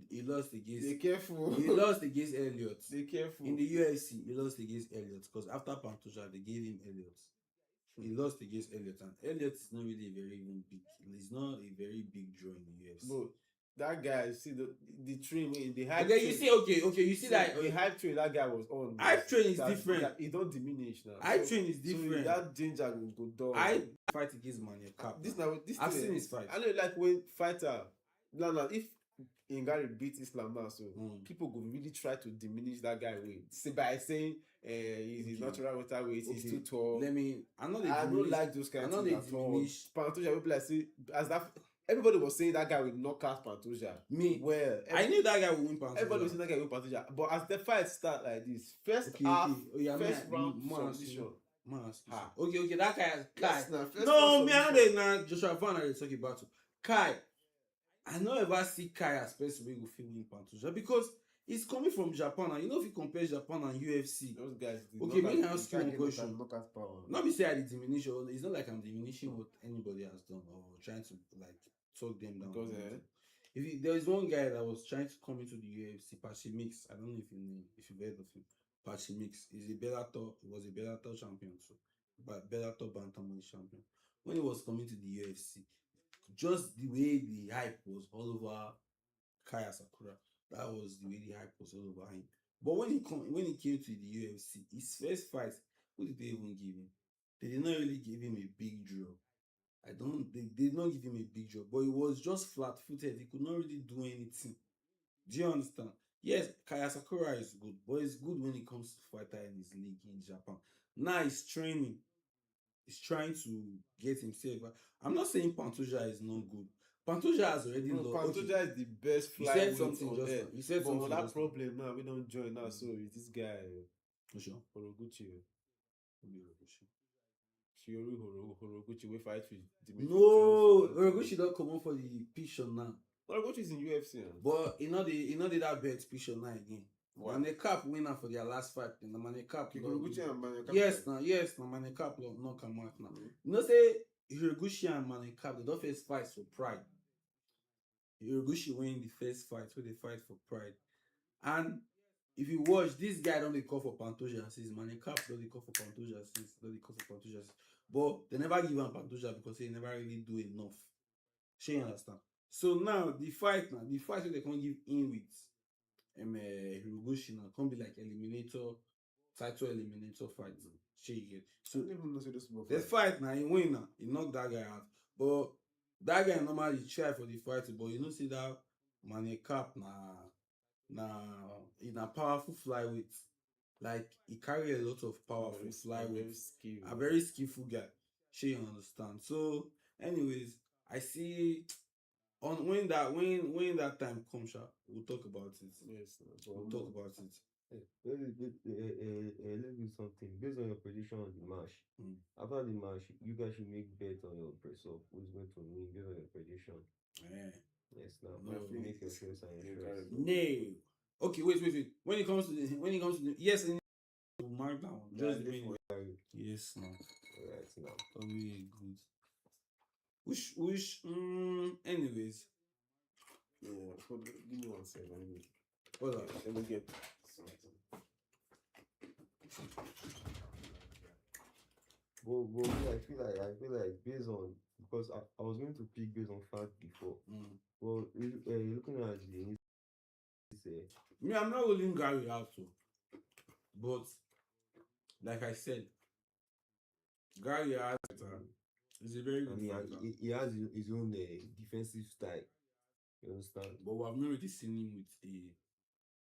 he lost against. Be careful. He lost against Elliott. Be careful. In the UFC, he lost against Elliott because after Pantoja, they gave him Elliott. He lost against Elliott, and Elliott is not really a very even big. He's not a very big draw in the UFC. Bro, that guy, see the train, the hype. Okay, you see, okay, you see that the hype train that guy was on. Hype train is different. He don't diminish now. Hype train is different. So that danger will go down. I fight against Mania Cap. I've seen his fight. I know, like when fighter, if Ngari beat Islam now, so people go really try to diminish that guy weight. See, by saying he's natural welterweight, he's too tall. I don't like those kind of things at all. Pantoja, people like say as that. Everybody was saying that guy will knock out Pantoja. I knew that guy would win Pantoja. Everybody was saying that guy will win Pantoja. But as the fight start like this, first round submission. Okay, that guy has Kai. No, me, I know that Joshua Van are talking about Kai. I don't ever see Kai as person who will feel win Pantoja because he's coming from Japan, and you know if you compare Japan and UFC, those guys. Okay, me ask you one question. Not me say I diminish, or it's not like I'm diminishing what anybody has done or trying to like talk them down. Because there is one guy that was trying to come into the UFC, Pachimix. I don't know if you've heard of him. Pachimix is a Bellator. He was a Bellator champion, so but Bellator bantamweight champion. When he was coming to the UFC, just the way the hype was all over Kaya Sakura. That was the way the hype was all over him. But when he came to the UFC, his first fight, who did they even give him? They did not really give him a big draw. They did not give him a big draw, but he was just flat-footed. He could not really do anything. Do you understand? Yes, Kaya Sakura is good, but it's good when it comes to fighter in his league in Japan. Now he's training. He's trying to get himself. I'm not saying Pantoja is not good. Pantoja has already lost. Pantoja is the best flyweight. He said something just now. He said something. But that problem now, we don't join now. So it's this guy, Horoguchi. Shiori Horoguchi will fight with Dimitri. No, Horoguchi don't come on for the Pishon now. Horoguchi is in UFC. But he not did that bet Pishon now again. Mane Cap winner for their last fight. The Mane Cap. Horoguchi and Mane Cap. Yes, Mane Cap not come out now. You know say Horoguchi and Mane Cap, they don't face fights for pride. Horoguchi win the first fight, so they fight for pride. And if you watch, this guy don't call for Pantoja since Mane Cap don't call for Pantoja since but they never give him Pantoja because they never really do enough. You understand? So now the fight they can't give in with Horoguchi now can't be like title eliminator fight. So the fight now he win now. He knocked that guy out. But that guy normally try for the fight, but you know see that Mane Cap in a powerful flyweight. Like he carry a lot of powerful flyweight. A very skillful guy. You understand? So anyways, I see on when that time comes, we'll talk about it. Yes, we'll talk about it. Let me do something based on your prediction on the match. After the match, you guys should make bet on your press up who's going to win based on your prediction. Yes, now make your choice and your choice. No. Okay, wait. When it comes to the yes, we'll mark down. Just yes, no. Alright, now. That'll be good. Which anyways. Yeah, give me 1 second. Hold on. Let me get something. But me, I feel like based on, because I was going to pick based on fact before. Well, looking at the Me, I'm not ruling Gary out too. But like I said, Gary has is a very good fighter. he has his own defensive style. You understand? But we have not really seen him with a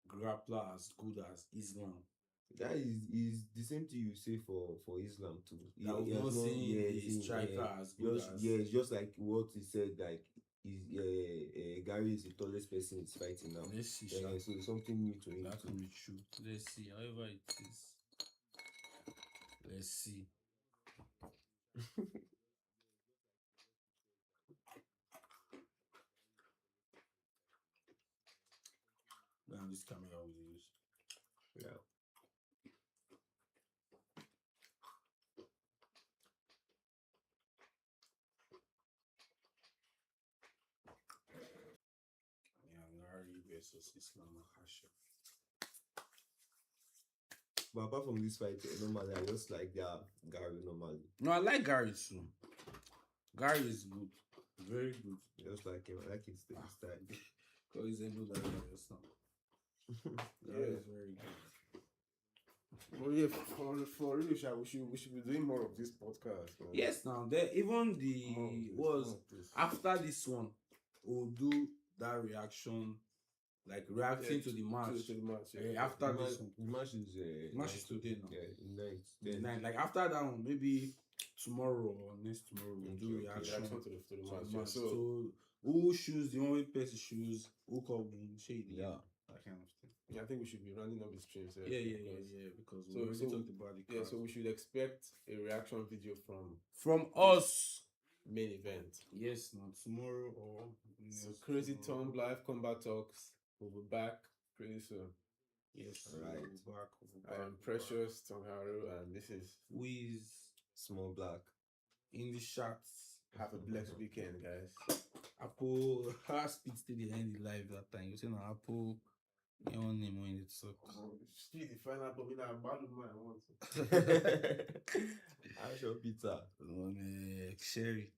grappler as good as Islam. That is the same thing you say for Islam too. He has not seen a striker as good as. Yeah, it's just like what he said. Like Gary is the tallest person he's fighting now. Let's see. So it's something new to him. That can be true. Let's see. However it is. Let's see. Now this camera will use. Yeah. Gary versus Islam Makhachev. But apart from this fight, normally I just like Gary normally. No, I like Gary too. Gary is good. Very good. Just like him. I like his style. Because he's able to do just now. Gary is very good. Well, yeah, for real, we should be doing more of this podcast. Man. Yes, now there even after this one, we'll do that reaction, like reacting to the match. To the match. After this one, the match is today now. Yeah, night. Like after that one, maybe tomorrow or next tomorrow we'll do reaction to the match. So who choose the only person choose who call shady. Yeah. That kind of thing. Yeah, I think we should be running up the streams. Because we already talked about the card. so we should expect a reaction video from us. Main event. Yes, not tomorrow or CrazythumbsLive ComBat talks. We'll be back pretty soon. Yes, right. We'll be back. I am Precious Tongharu, and this is Wiz Small Black. In the shots. Have a blessed weekend, guys. Apple speed to the end of live that time. You say no Apple. Your own name when it sucks. Speed the final for me now. Bad man, I want to. I shall pizza. Sherry.